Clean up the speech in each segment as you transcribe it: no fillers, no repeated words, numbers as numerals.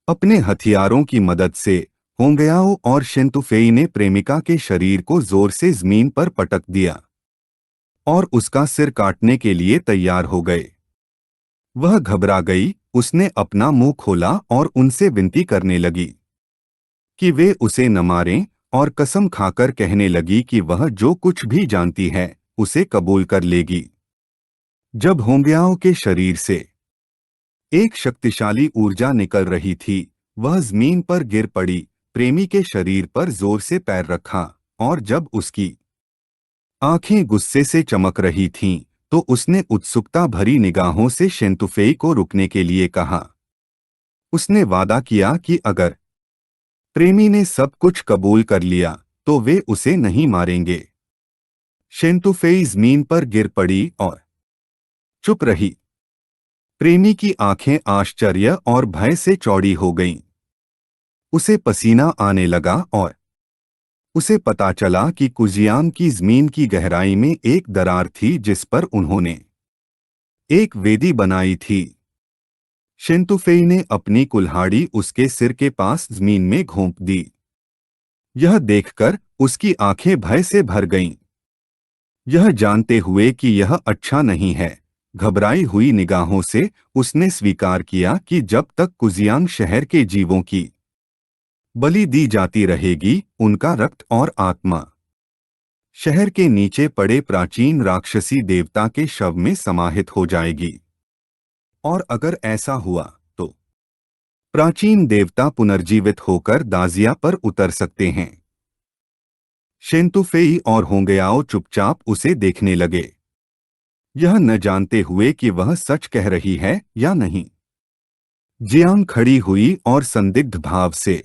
अपने हथियारों की मदद से होंगयाओ और शिंतुफेई ने प्रेमिका के शरीर को जोर से जमीन पर पटक दिया और उसका सिर काटने के लिए तैयार हो गए। वह घबरा गई, उसने अपना मुंह खोला और उनसे विनती करने लगी कि वे उसे न मारें, और कसम खाकर कहने लगी कि वह जो कुछ भी जानती है उसे कबूल कर लेगी। जब होंगयाओ के शरीर से एक शक्तिशाली ऊर्जा निकल रही थी, वह जमीन पर गिर पड़ी, प्रेमी के शरीर पर जोर से पैर रखा, और जब उसकी आंखें गुस्से से चमक रही थीं, तो उसने उत्सुकता भरी निगाहों से शिंतुफेई को रुकने के लिए कहा। उसने वादा किया कि अगर प्रेमी ने सब कुछ कबूल कर लिया तो वे उसे नहीं मारेंगे। शिंतुफेई जमीन पर गिर पड़ी और चुप रही। प्रेमी की आंखें आश्चर्य और भय से चौड़ी हो गईं। उसे पसीना आने लगा और उसे पता चला कि कुजियांग की जमीन की गहराई में एक दरार थी जिस पर उन्होंने एक वेदी बनाई थी। शिंतुफेई ने अपनी कुल्हाड़ी उसके सिर के पास जमीन में घोंप दी। यह देखकर उसकी आंखें भय से भर गईं। यह जानते हुए कि यह अच्छा नहीं है, घबराई हुई निगाहों से उसने स्वीकार किया कि जब तक कुजियांग शहर के जीवों की बलि दी जाती रहेगी, उनका रक्त और आत्मा शहर के नीचे पड़े प्राचीन राक्षसी देवता के शव में समाहित हो जाएगी। और अगर ऐसा हुआ तो प्राचीन देवता पुनर्जीवित होकर दाजिया पर उतर सकते हैं। शिंतुफेई और होंगयाओ चुपचाप उसे देखने लगे, यह न जानते हुए कि वह सच कह रही है या नहीं। जियांग खड़ी हुई और संदिग्ध भाव से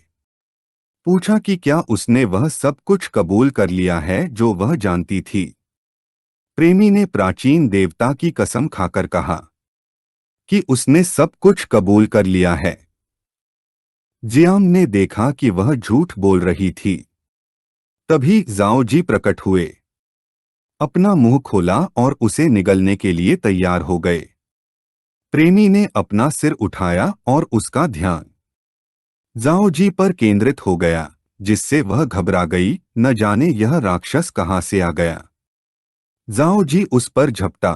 पूछा कि क्या उसने वह सब कुछ कबूल कर लिया है जो वह जानती थी। प्रेमी ने प्राचीन देवता की कसम खाकर कहा कि उसने सब कुछ कबूल कर लिया है। जियांग ने देखा कि वह झूठ बोल रही थी। तभी जाओजी प्रकट हुए, अपना मुंह खोला और उसे निगलने के लिए तैयार हो गए। प्रेमी ने अपना सिर उठाया और उसका ध्यान जाओजी पर केंद्रित हो गया, जिससे वह घबरा गई, न जाने यह राक्षस कहां से आ गया। जाओजी उस पर झपटा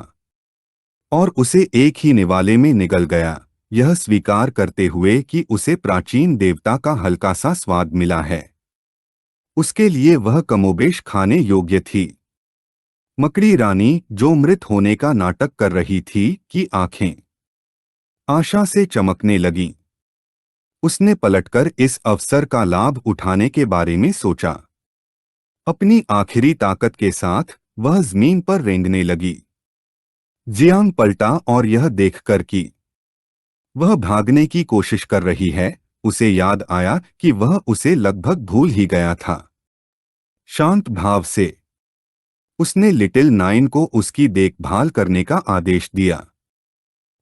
और उसे एक ही निवाले में निगल गया, यह स्वीकार करते हुए कि उसे प्राचीन देवता का हल्का सा स्वाद मिला है। उसके लिए वह कमोबेश खाने योग्य थी। मकड़ी रानी, जो मृत होने का नाटक कर रही थी, की आंखें आशा से चमकने लगीं। उसने पलटकर इस अवसर का लाभ उठाने के बारे में सोचा। अपनी आखिरी ताकत के साथ वह जमीन पर रेंगने लगी। जियांग पलटा और यह देखकर कि वह भागने की कोशिश कर रही है, उसे याद आया कि वह उसे लगभग भूल ही गया था। शांत भाव से उसने लिटिल नाइन को उसकी देखभाल करने का आदेश दिया।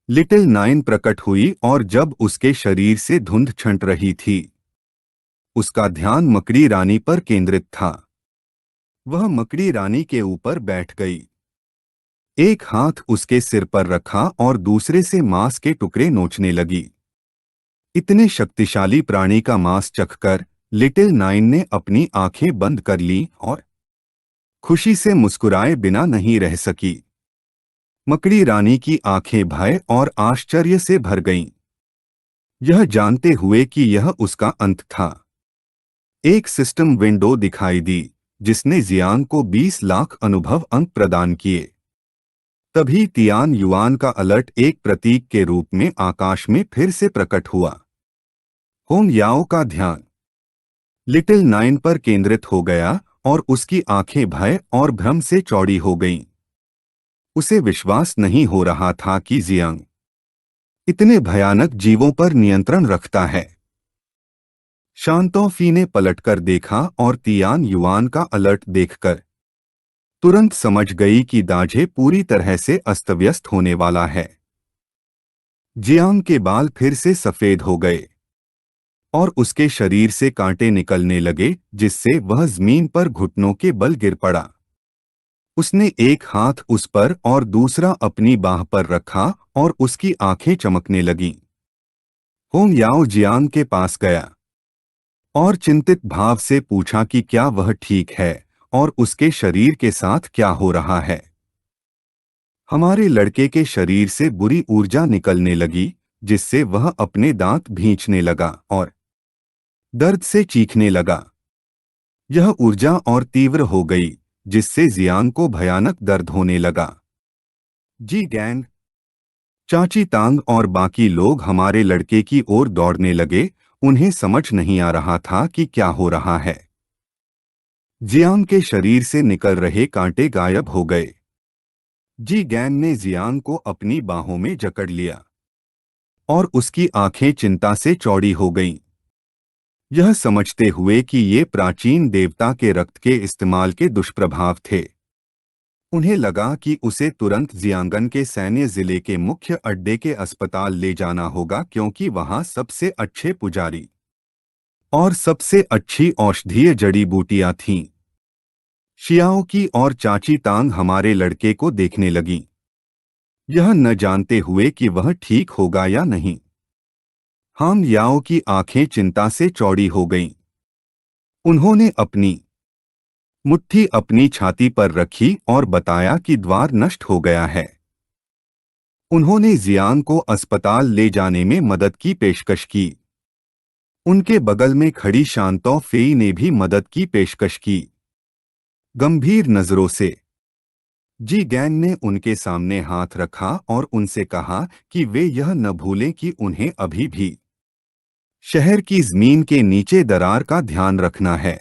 लिटिल नाइन प्रकट हुई और जब उसके शरीर से धुंध छंट रही थी, उसका ध्यान मकड़ी रानी पर केंद्रित था। वह मकड़ी रानी के ऊपर बैठ गई, एक हाथ उसके सिर पर रखा और दूसरे से मांस के टुकड़े नोचने लगी। इतने शक्तिशाली प्राणी का मांस चखकर लिटिल नाइन ने अपनी आंखें बंद कर ली और खुशी से मुस्कुराए बिना नहीं रह सकी। मकड़ी रानी की आंखें भय और आश्चर्य से भर गईं, यह जानते हुए कि यह उसका अंत था। एक सिस्टम विंडो दिखाई दी, जिसने जियांग को 20 लाख अनुभव अंक प्रदान किए। तभी तियान युआन का अलर्ट एक प्रतीक के रूप में आकाश में फिर से प्रकट हुआ। होंग याओ का ध्यान लिटिल नाइन पर केंद्रित हो गया और उसकी आंखें भय और भ्रम से चौड़ी हो गईं। उसे विश्वास नहीं हो रहा था कि जियांग इतने भयानक जीवों पर नियंत्रण रखता है। शांतोफी ने पलटकर देखा और तियान युआन का अलर्ट देखकर तुरंत समझ गई कि दाझे पूरी तरह से अस्तव्यस्त होने वाला है। जियांग के बाल फिर से सफेद हो गए और उसके शरीर से कांटे निकलने लगे, जिससे वह जमीन पर घुटनों के बल गिर पड़ा। उसने एक हाथ उस पर और दूसरा अपनी बाह पर रखा और उसकी आंखें चमकने लगीं। होंग याओ जियांग के पास गया और चिंतित भाव से पूछा कि क्या वह ठीक है और उसके शरीर के साथ क्या हो रहा है। हमारे लड़के के शरीर से बुरी ऊर्जा निकलने लगी, जिससे वह अपने दांत भींचने लगा और दर्द से चीखने लगा। यह ऊर्जा और तीव्र हो गई, जिससे जियांग को भयानक दर्द होने लगा। जी गैंग, चाची तांग और बाकी लोग हमारे लड़के की ओर दौड़ने लगे। उन्हें समझ नहीं आ रहा था कि क्या हो रहा है। जियांग के शरीर से निकल रहे कांटे गायब हो गए। जी गैंग ने जियांग को अपनी बाहों में जकड़ लिया और उसकी आंखें चिंता से चौड़ी हो गईं। यह समझते हुए कि ये प्राचीन देवता के रक्त के इस्तेमाल के दुष्प्रभाव थे। उन्हें लगा कि उसे तुरंत जियांगन के सैन्य जिले के मुख्य अड्डे के अस्पताल ले जाना होगा, क्योंकि वहां सबसे अच्छे पुजारी और सबसे अच्छी औषधीय जड़ी बूटियां थीं। शियाओ की और चाची तांग हमारे लड़के को देखने लगीं, यह न जानते हुए कि वह ठीक होगा या नहीं। हांग याओ की आंखें चिंता से चौड़ी हो गईं। उन्होंने अपनी मुट्ठी अपनी छाती पर रखी और बताया कि द्वार नष्ट हो गया है। उन्होंने जियांग को अस्पताल ले जाने में मदद की पेशकश की। उनके बगल में खड़ी शांतो फेई ने भी मदद की पेशकश की। गंभीर नजरों से जी गैंग ने उनके सामने हाथ रखा और उनसे कहा कि वे यह न भूलें कि उन्हें अभी भी शहर की जमीन के नीचे दरार का ध्यान रखना है।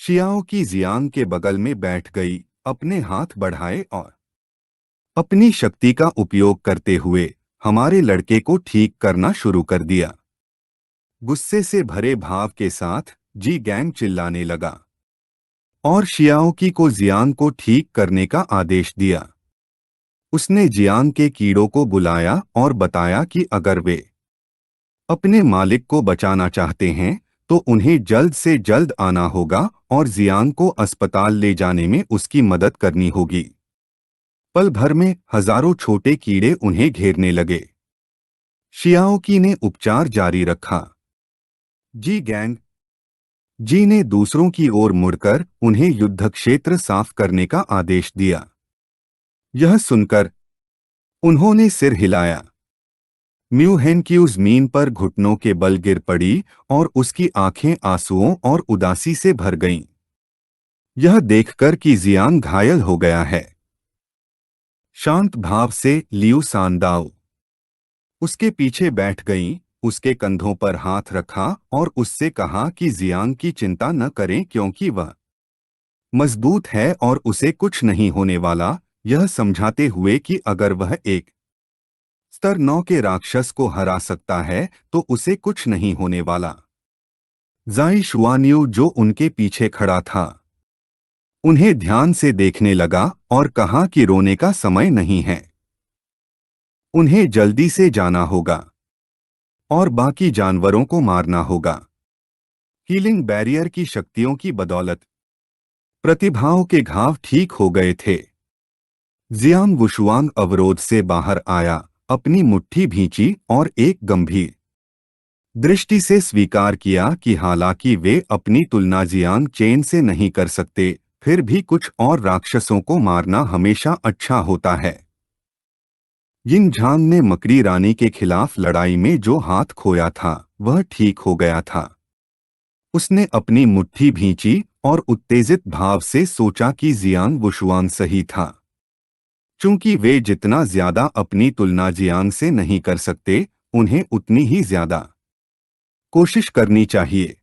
शियाओ की जियांग के बगल में बैठ गई, अपने हाथ बढ़ाए और अपनी शक्ति का उपयोग करते हुए हमारे लड़के को ठीक करना शुरू कर दिया। गुस्से से भरे भाव के साथ जी गैंग चिल्लाने लगा और शियाओकी को जियांग को ठीक करने का आदेश दिया। उसने जियांग के कीड़ों को बुलाया और बताया कि अगर वे अपने मालिक को बचाना चाहते हैं तो उन्हें जल्द से जल्द आना होगा और जियांग को अस्पताल ले जाने में उसकी मदद करनी होगी। पल भर में हजारों छोटे कीड़े उन्हें घेरने लगे। शियाओकी ने उपचार जारी रखा। जी गैंग जी ने दूसरों की ओर मुड़कर उन्हें युद्धक्षेत्र साफ करने का आदेश दिया। यह सुनकर उन्होंने सिर हिलाया। म्यू हेनक्यू जमीन पर घुटनों के बल गिर पड़ी और उसकी आंखें आंसुओं और उदासी से भर गईं। यह देखकर कि जियांग घायल हो गया है। शांत भाव से लियू सांदाओ उसके पीछे बैठ गईं, उसके कंधों पर हाथ रखा और उससे कहा कि जियांग की चिंता न करें, क्योंकि वह मजबूत है और उसे कुछ नहीं होने वाला, यह समझाते हुए कि अगर वह एक स्तर 9 के राक्षस को हरा सकता है तो उसे कुछ नहीं होने वाला। ज़ाई शुआनियू जो उनके पीछे खड़ा था उन्हें ध्यान से देखने लगा और कहा कि रोने का समय नहीं है, उन्हें जल्दी से जाना होगा और बाकी जानवरों को मारना होगा। हीलिंग बैरियर की शक्तियों की बदौलत प्रतिभाओं के घाव ठीक हो गए थे। जियांग वुशुआंग अवरोध से बाहर आया, अपनी मुट्ठी भींची और एक गंभीर दृष्टि से स्वीकार किया कि हालांकि वे अपनी तुलना जियांग चेन से नहीं कर सकते, फिर भी कुछ और राक्षसों को मारना हमेशा अच्छा होता है। यिंग झांग ने मकड़ी रानी के खिलाफ लड़ाई में जो हाथ खोया था वह ठीक हो गया था। उसने अपनी मुट्ठी भींची और उत्तेजित भाव से सोचा कि जियांग वुशुआंग सही था। चूंकि वे जितना ज्यादा अपनी तुलना जियांग से नहीं कर सकते, उन्हें उतनी ही ज्यादा कोशिश करनी चाहिए।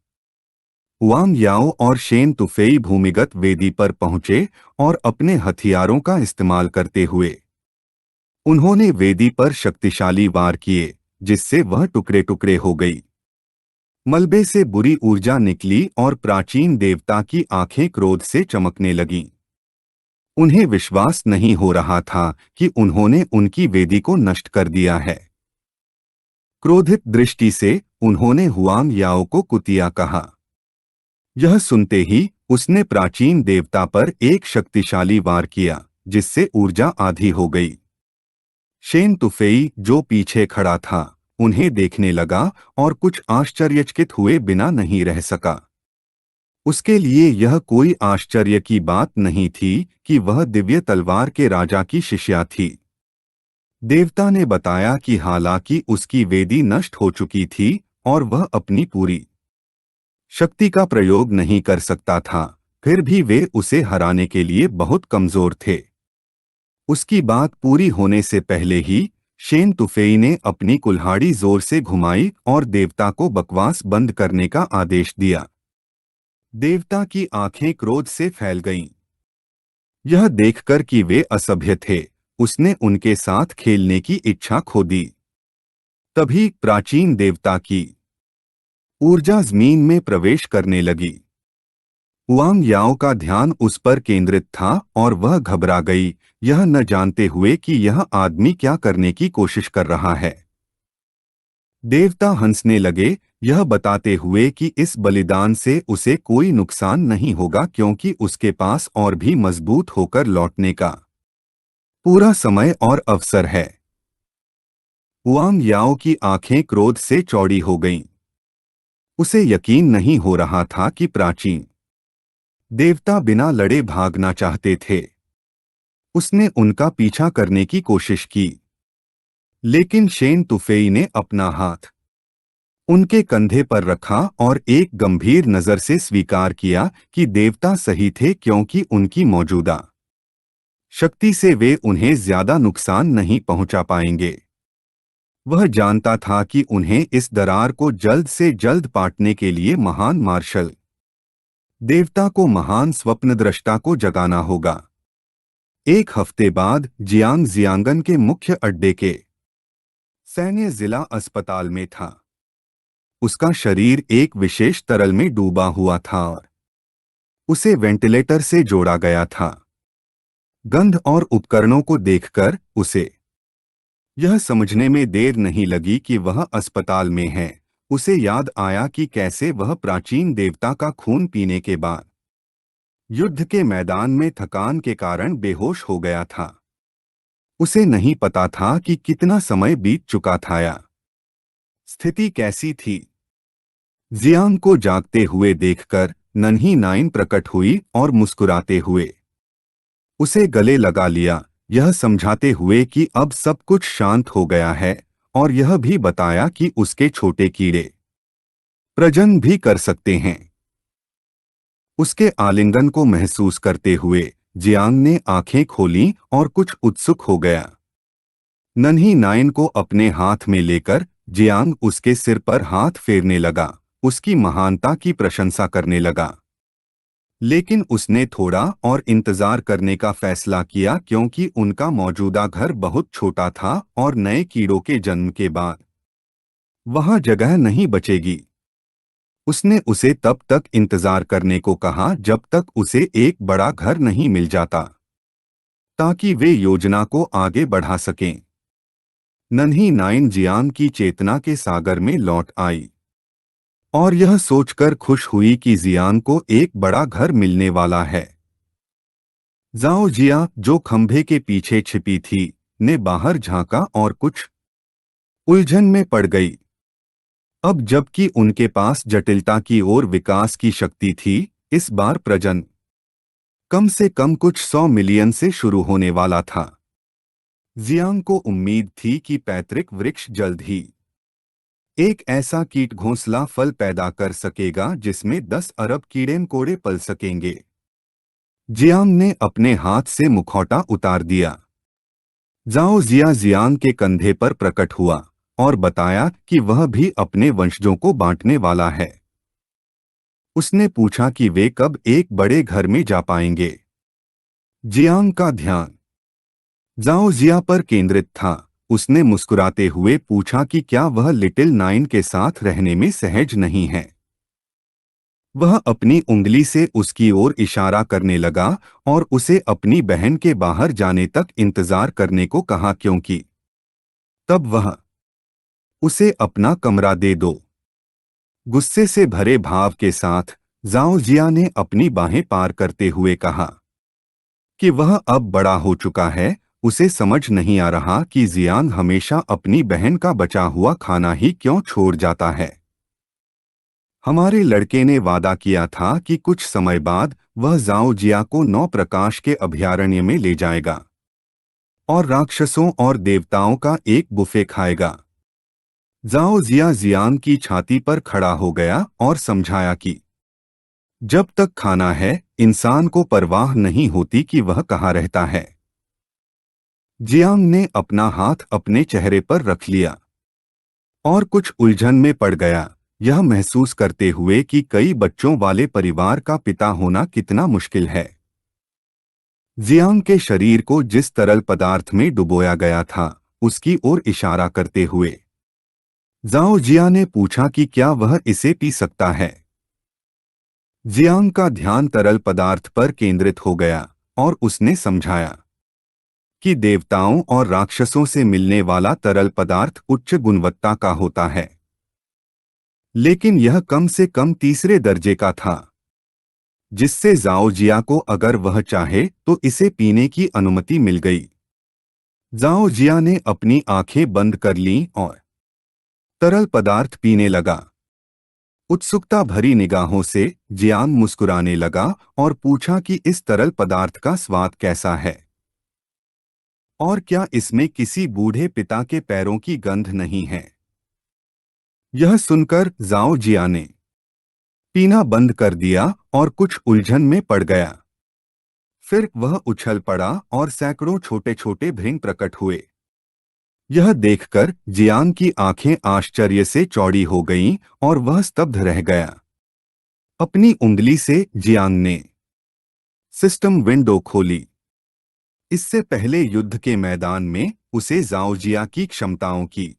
वांग याओ और शेन तुफेई भूमिगत वेदी पर पहुंचे और अपने हथियारों का इस्तेमाल करते हुए उन्होंने वेदी पर शक्तिशाली वार किए, जिससे वह टुकड़े टुकड़े हो गई। मलबे से बुरी ऊर्जा निकली और प्राचीन देवता की आंखें क्रोध से चमकने लगीं। उन्हें विश्वास नहीं हो रहा था कि उन्होंने उनकी वेदी को नष्ट कर दिया है। क्रोधित दृष्टि से उन्होंने हुआंग याओ को कुतिया कहा। यह सुनते ही उसने प्राचीन देवता पर एक शक्तिशाली वार किया, जिससे ऊर्जा आधी हो गई। शेन तुफेई जो पीछे खड़ा था उन्हें देखने लगा और कुछ आश्चर्यचकित हुए बिना नहीं रह सका। उसके लिए यह कोई आश्चर्य की बात नहीं थी कि वह दिव्य तलवार के राजा की शिष्या थी। देवता ने बताया कि हालांकि उसकी वेदी नष्ट हो चुकी थी और वह अपनी पूरी शक्ति का प्रयोग नहीं कर सकता था, फिर भी वे उसे हराने के लिए बहुत कमजोर थे। उसकी बात पूरी होने से पहले ही शेन तुफेई ने अपनी कुल्हाड़ी जोर से घुमाई और देवता को बकवास बंद करने का आदेश दिया। देवता की आंखें क्रोध से फैल गईं। यह देखकर कि वे असभ्य थे, उसने उनके साथ खेलने की इच्छा खो दी। तभी प्राचीन देवता की ऊर्जा जमीन में प्रवेश करने लगी। हुआंग याओ का ध्यान उस पर केंद्रित था और वह घबरा गई, यह न जानते हुए कि यह आदमी क्या करने की कोशिश कर रहा है। देवता हंसने लगे, यह बताते हुए कि इस बलिदान से उसे कोई नुकसान नहीं होगा क्योंकि उसके पास और भी मजबूत होकर लौटने का पूरा समय और अवसर है। हुआंग याओ की आंखें क्रोध से चौड़ी हो गईं। उसे यकीन नहीं हो रहा था कि प्राचीन देवता बिना लड़े भागना चाहते थे। उसने उनका पीछा करने की कोशिश की, लेकिन शेन तुफेई ने अपना हाथ उनके कंधे पर रखा और एक गंभीर नजर से स्वीकार किया कि देवता सही थे क्योंकि उनकी मौजूदा शक्ति से वे उन्हें ज्यादा नुकसान नहीं पहुंचा पाएंगे। वह जानता था कि उन्हें इस दरार को जल्द से जल्द पाटने के लिए महान मार्शल देवता को महान स्वप्नद्रष्टा को जगाना होगा। एक हफ्ते बाद जियांग जियांगन के मुख्य अड्डे के सैन्य जिला अस्पताल में था। उसका शरीर एक विशेष तरल में डूबा हुआ था और उसे वेंटिलेटर से जोड़ा गया था। गंध और उपकरणों को देखकर उसे यह समझने में देर नहीं लगी कि वह अस्पताल में है। उसे याद आया कि कैसे वह प्राचीन देवता का खून पीने के बाद युद्ध के मैदान में थकान के कारण बेहोश हो गया था। उसे नहीं पता था कि कितना समय बीत चुका था या स्थिति कैसी थी। जियांग को जागते हुए देखकर नन्ही नाइन प्रकट हुई और मुस्कुराते हुए उसे गले लगा लिया, यह समझाते हुए कि अब सब कुछ शांत हो गया है, और यह भी बताया कि उसके छोटे कीड़े प्रजनन भी कर सकते हैं। उसके आलिंगन को महसूस करते हुए जियांग ने आंखें खोलीं और कुछ उत्सुक हो गया। नन्ही नाइन को अपने हाथ में लेकर जियांग उसके सिर पर हाथ फेरने लगा, उसकी महानता की प्रशंसा करने लगा। लेकिन उसने थोड़ा और इंतजार करने का फैसला किया क्योंकि उनका मौजूदा घर बहुत छोटा था और नए कीड़ों के जन्म के बाद वहां जगह नहीं बचेगी। उसने उसे तब तक इंतजार करने को कहा जब तक उसे एक बड़ा घर नहीं मिल जाता, ताकि वे योजना को आगे बढ़ा सकें। नन्ही नाइन जियांग की चेतना के सागर में लौट आई और यह सोचकर खुश हुई कि जियांग को एक बड़ा घर मिलने वाला है। जाओ जिया, जो खंभे के पीछे छिपी थी, ने बाहर झांका और कुछ उलझन में पड़ गई। अब जबकि उनके पास जटिलता की ओर विकास की शक्ति थी, इस बार प्रजनन कम से कम कुछ 100 मिलियन से शुरू होने वाला था। जियांग को उम्मीद थी कि पैतृक वृक्ष जल्द ही एक ऐसा कीट घोंसला फल पैदा कर सकेगा जिसमें 10 अरब कीड़े मकोड़े पल सकेंगे। जियांग ने अपने हाथ से मुखौटा उतार दिया। जाओ जिया जियांग के कंधे पर प्रकट हुआ और बताया कि वह भी अपने वंशजों को बांटने वाला है। उसने पूछा कि वे कब एक बड़े घर में जा पाएंगे। जियांग का ध्यान जाओ जिया पर केंद्रित था। उसने मुस्कुराते हुए पूछा कि क्या वह लिटिल नाइन के साथ रहने में सहज नहीं है। वह अपनी उंगली से उसकी ओर इशारा करने लगा और उसे अपनी बहन के बाहर जाने तक इंतजार करने को कहा क्योंकि तब वह उसे अपना कमरा दे दो। गुस्से से भरे भाव के साथ जाओ जिया ने अपनी बाहें पार करते हुए कहा कि वह अब बड़ा हो चुका है उसे समझ नहीं आ रहा कि जियांग हमेशा अपनी बहन का बचा हुआ खाना ही क्यों छोड़ जाता है। हमारे लड़के ने वादा किया था कि कुछ समय बाद वह जाओ जिया को 9 प्रकाश के अभयारण्य में ले जाएगा और राक्षसों और देवताओं का एक बुफे खाएगा। जाओ जिया जियांग की छाती पर खड़ा हो गया और समझाया कि जब तक खाना है इंसान को परवाह नहीं होती कि वह कहाँ रहता है। जियांग ने अपना हाथ अपने चेहरे पर रख लिया और कुछ उलझन में पड़ गया, यह महसूस करते हुए कि कई बच्चों वाले परिवार का पिता होना कितना मुश्किल है। जियांग के शरीर को जिस तरल पदार्थ में डुबोया गया था उसकी ओर इशारा करते हुए जाओ जिया ने पूछा कि क्या वह इसे पी सकता है। जियांग का ध्यान तरल पदार्थ पर केंद्रित हो गया और उसने समझाया कि देवताओं और राक्षसों से मिलने वाला तरल पदार्थ उच्च गुणवत्ता का होता है, लेकिन यह कम से कम तीसरे दर्जे का था, जिससे जाओ जिया को अगर वह चाहे तो इसे पीने की अनुमति मिल गई। जाओ जिया ने अपनी आंखें बंद कर लीं और तरल पदार्थ पीने लगा। उत्सुकता भरी निगाहों से जियांग मुस्कुराने लगा और पूछा कि इस तरल पदार्थ का स्वाद कैसा है और क्या इसमें किसी बूढ़े पिता के पैरों की गंध नहीं है। यह सुनकर जाओ जिया ने पीना बंद कर दिया और कुछ उलझन में पड़ गया। फिर वह उछल पड़ा और सैकड़ों छोटे छोटे भृंग प्रकट हुए। यह देखकर जियांग की आंखें आश्चर्य से चौड़ी हो गईं और वह स्तब्ध रह गया। अपनी उंगली से जियांग ने सिस्टम विंडो खोली। इससे पहले युद्ध के मैदान में उसे जाओ जिया की क्षमताओं की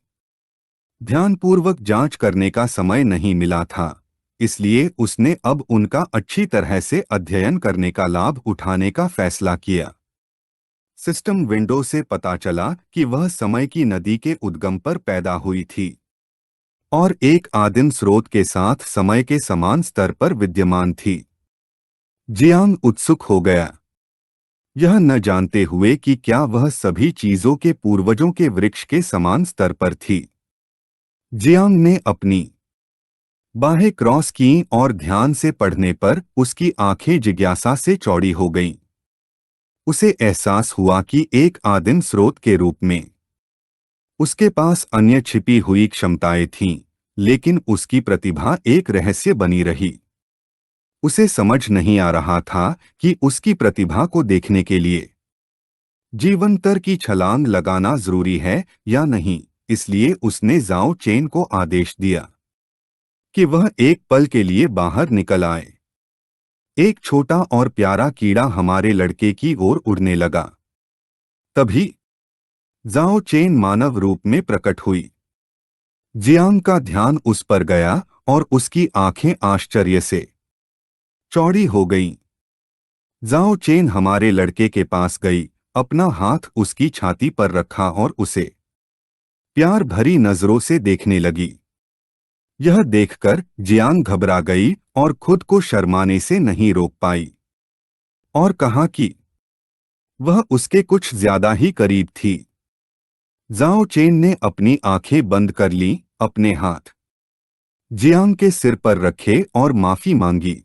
ध्यानपूर्वक जांच करने का समय नहीं मिला था, इसलिए उसने अब उनका अच्छी तरह से अध्ययन करने का लाभ उठाने का फैसला किया। सिस्टम विंडो से पता चला कि वह समय की नदी के उद्गम पर पैदा हुई थी और एक आदिम स्रोत के साथ समय के समान स्तर पर विद्यमान थी। जियांग उत्सुक हो गया, यह न जानते हुए कि क्या वह सभी चीजों के पूर्वजों के वृक्ष के समान स्तर पर थी। जियांग ने अपनी बाहें क्रॉस कीं और ध्यान से पढ़ने पर उसकी आंखें जिज्ञासा से चौड़ी हो गईं। उसे एहसास हुआ कि एक आदिम स्रोत के रूप में उसके पास अन्य छिपी हुई क्षमताएं थीं, लेकिन उसकी प्रतिभा एक रहस्य बनी रही। उसे समझ नहीं आ रहा था कि उसकी प्रतिभा को देखने के लिए जीवंतर की छलांग लगाना जरूरी है या नहीं, इसलिए उसने जाओ चेन को आदेश दिया कि वह एक पल के लिए बाहर निकल आए। एक छोटा और प्यारा कीड़ा हमारे लड़के की ओर उड़ने लगा। तभी जाओ चेन मानव रूप में प्रकट हुई। जियांग का ध्यान उस पर गया और उसकी आंखें आश्चर्य से चौड़ी हो गईं। जाओ चेन हमारे लड़के के पास गई, अपना हाथ उसकी छाती पर रखा और उसे प्यार भरी नजरों से देखने लगी। यह देखकर जियांग घबरा गई और खुद को शर्माने से नहीं रोक पाई और कहा कि वह उसके कुछ ज्यादा ही करीब थी। जाओ चेन ने अपनी आंखें बंद कर लीं, अपने हाथ जियांग के सिर पर रखे और माफी मांगी।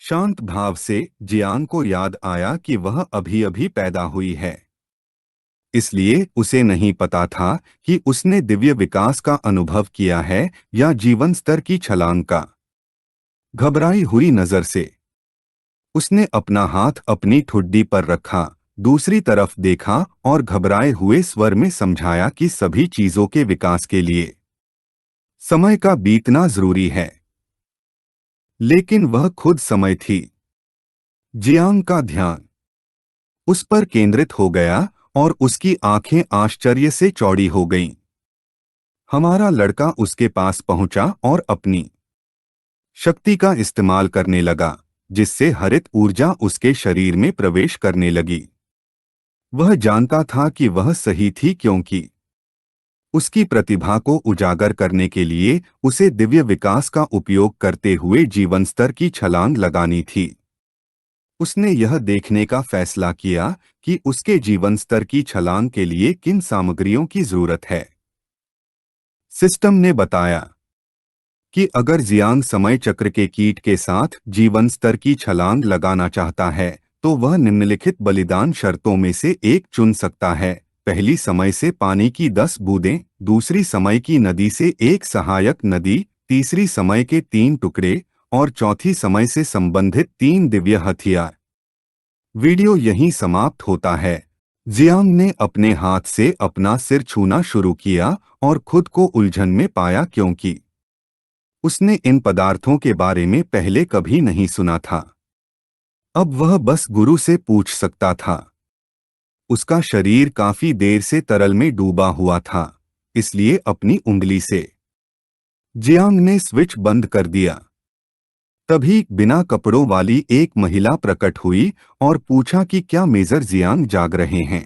शांत भाव से जियांग को याद आया कि वह अभी अभी पैदा हुई है, इसलिए उसे नहीं पता था कि उसने दिव्य विकास का अनुभव किया है या जीवन स्तर की छलांग का। घबराई हुई नजर से उसने अपना हाथ अपनी ठुड्डी पर रखा, दूसरी तरफ देखा और घबराए हुए स्वर में समझाया कि सभी चीजों के विकास के लिए समय का बीतना जरूरी है। लेकिन वह खुद समय थी। जियांग का ध्यान उस पर केंद्रित हो गया और उसकी आंखें आश्चर्य से चौड़ी हो गईं। हमारा लड़का उसके पास पहुंचा और अपनी शक्ति का इस्तेमाल करने लगा, जिससे हरित ऊर्जा उसके शरीर में प्रवेश करने लगी। वह जानता था कि वह सही थी क्योंकि उसकी प्रतिभा को उजागर करने के लिए उसे दिव्य विकास का उपयोग करते हुए जीवन स्तर की छलांग लगानी थी। उसने यह देखने का फैसला किया कि उसके जीवन स्तर की छलांग के लिए किन सामग्रियों की जरूरत है। सिस्टम ने बताया कि अगर जियांग समय चक्र के कीट के साथ जीवन स्तर की छलांग लगाना चाहता है तो वह निम्नलिखित बलिदान शर्तों में से एक चुन सकता है। पहली, समय से पानी की 10 बूंदें। दूसरी, समय की नदी से एक सहायक नदी। तीसरी, समय के 3 टुकड़े। और चौथी, समय से संबंधित 3 दिव्य हथियार। वीडियो यहीं समाप्त होता है। जियांग ने अपने हाथ से अपना सिर छूना शुरू किया और खुद को उलझन में पाया क्योंकि उसने इन पदार्थों के बारे में पहले कभी नहीं सुना था। अब वह बस गुरु से पूछ सकता था। उसका शरीर काफी देर से तरल में डूबा हुआ था, इसलिए अपनी उंगली से जियांग ने स्विच बंद कर दिया। तभी बिना कपड़ों वाली एक महिला प्रकट हुई और पूछा कि क्या मेजर जियांग जाग रहे हैं।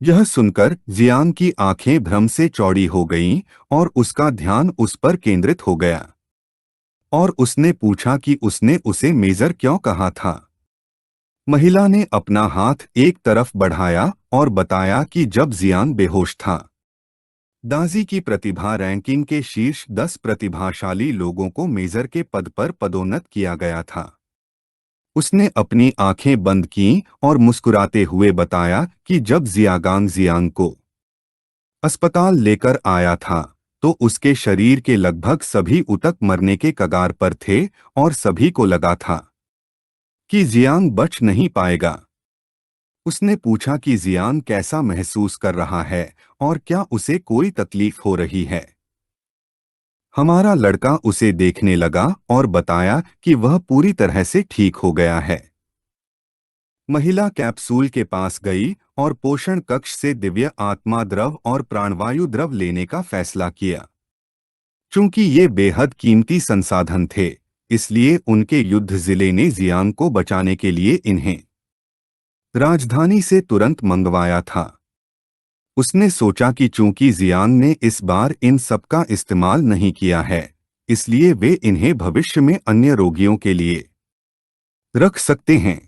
यह सुनकर जियांग की आंखें भ्रम से चौड़ी हो गईं और उसका ध्यान उस पर केंद्रित हो गया। और उसने पूछा कि उसने उसे मेजर क्यों कहा था। महिला ने अपना हाथ एक तरफ बढ़ाया और बताया कि जब जियांग बेहोश था, दाजी की प्रतिभा रैंकिंग के शीर्ष 10 प्रतिभाशाली लोगों को मेजर के पद पर पदोन्नत किया गया था। उसने अपनी आंखें बंद कीं और मुस्कुराते हुए बताया कि जब जियागांग जियांग को अस्पताल लेकर आया था तो उसके शरीर के लगभग सभी ऊतक मरने के कगार पर थे और सभी को लगा था कि जियांग बच नहीं पाएगा। उसने पूछा कि जियांग कैसा महसूस कर रहा है और क्या उसे कोई तकलीफ हो रही है। हमारा लड़का उसे देखने लगा और बताया कि वह पूरी तरह से ठीक हो गया है। महिला कैप्सूल के पास गई और पोषण कक्ष से दिव्य आत्मा द्रव और प्राणवायु द्रव लेने का फैसला किया। चूंकि ये बेहद कीमती संसाधन थे, इसलिए उनके युद्ध जिले ने जियांग को बचाने के लिए इन्हें राजधानी से तुरंत मंगवाया था। उसने सोचा कि चूंकि जियांग ने इस बार इन सब का इस्तेमाल नहीं किया है, इसलिए वे इन्हें भविष्य में अन्य रोगियों के लिए रख सकते हैं।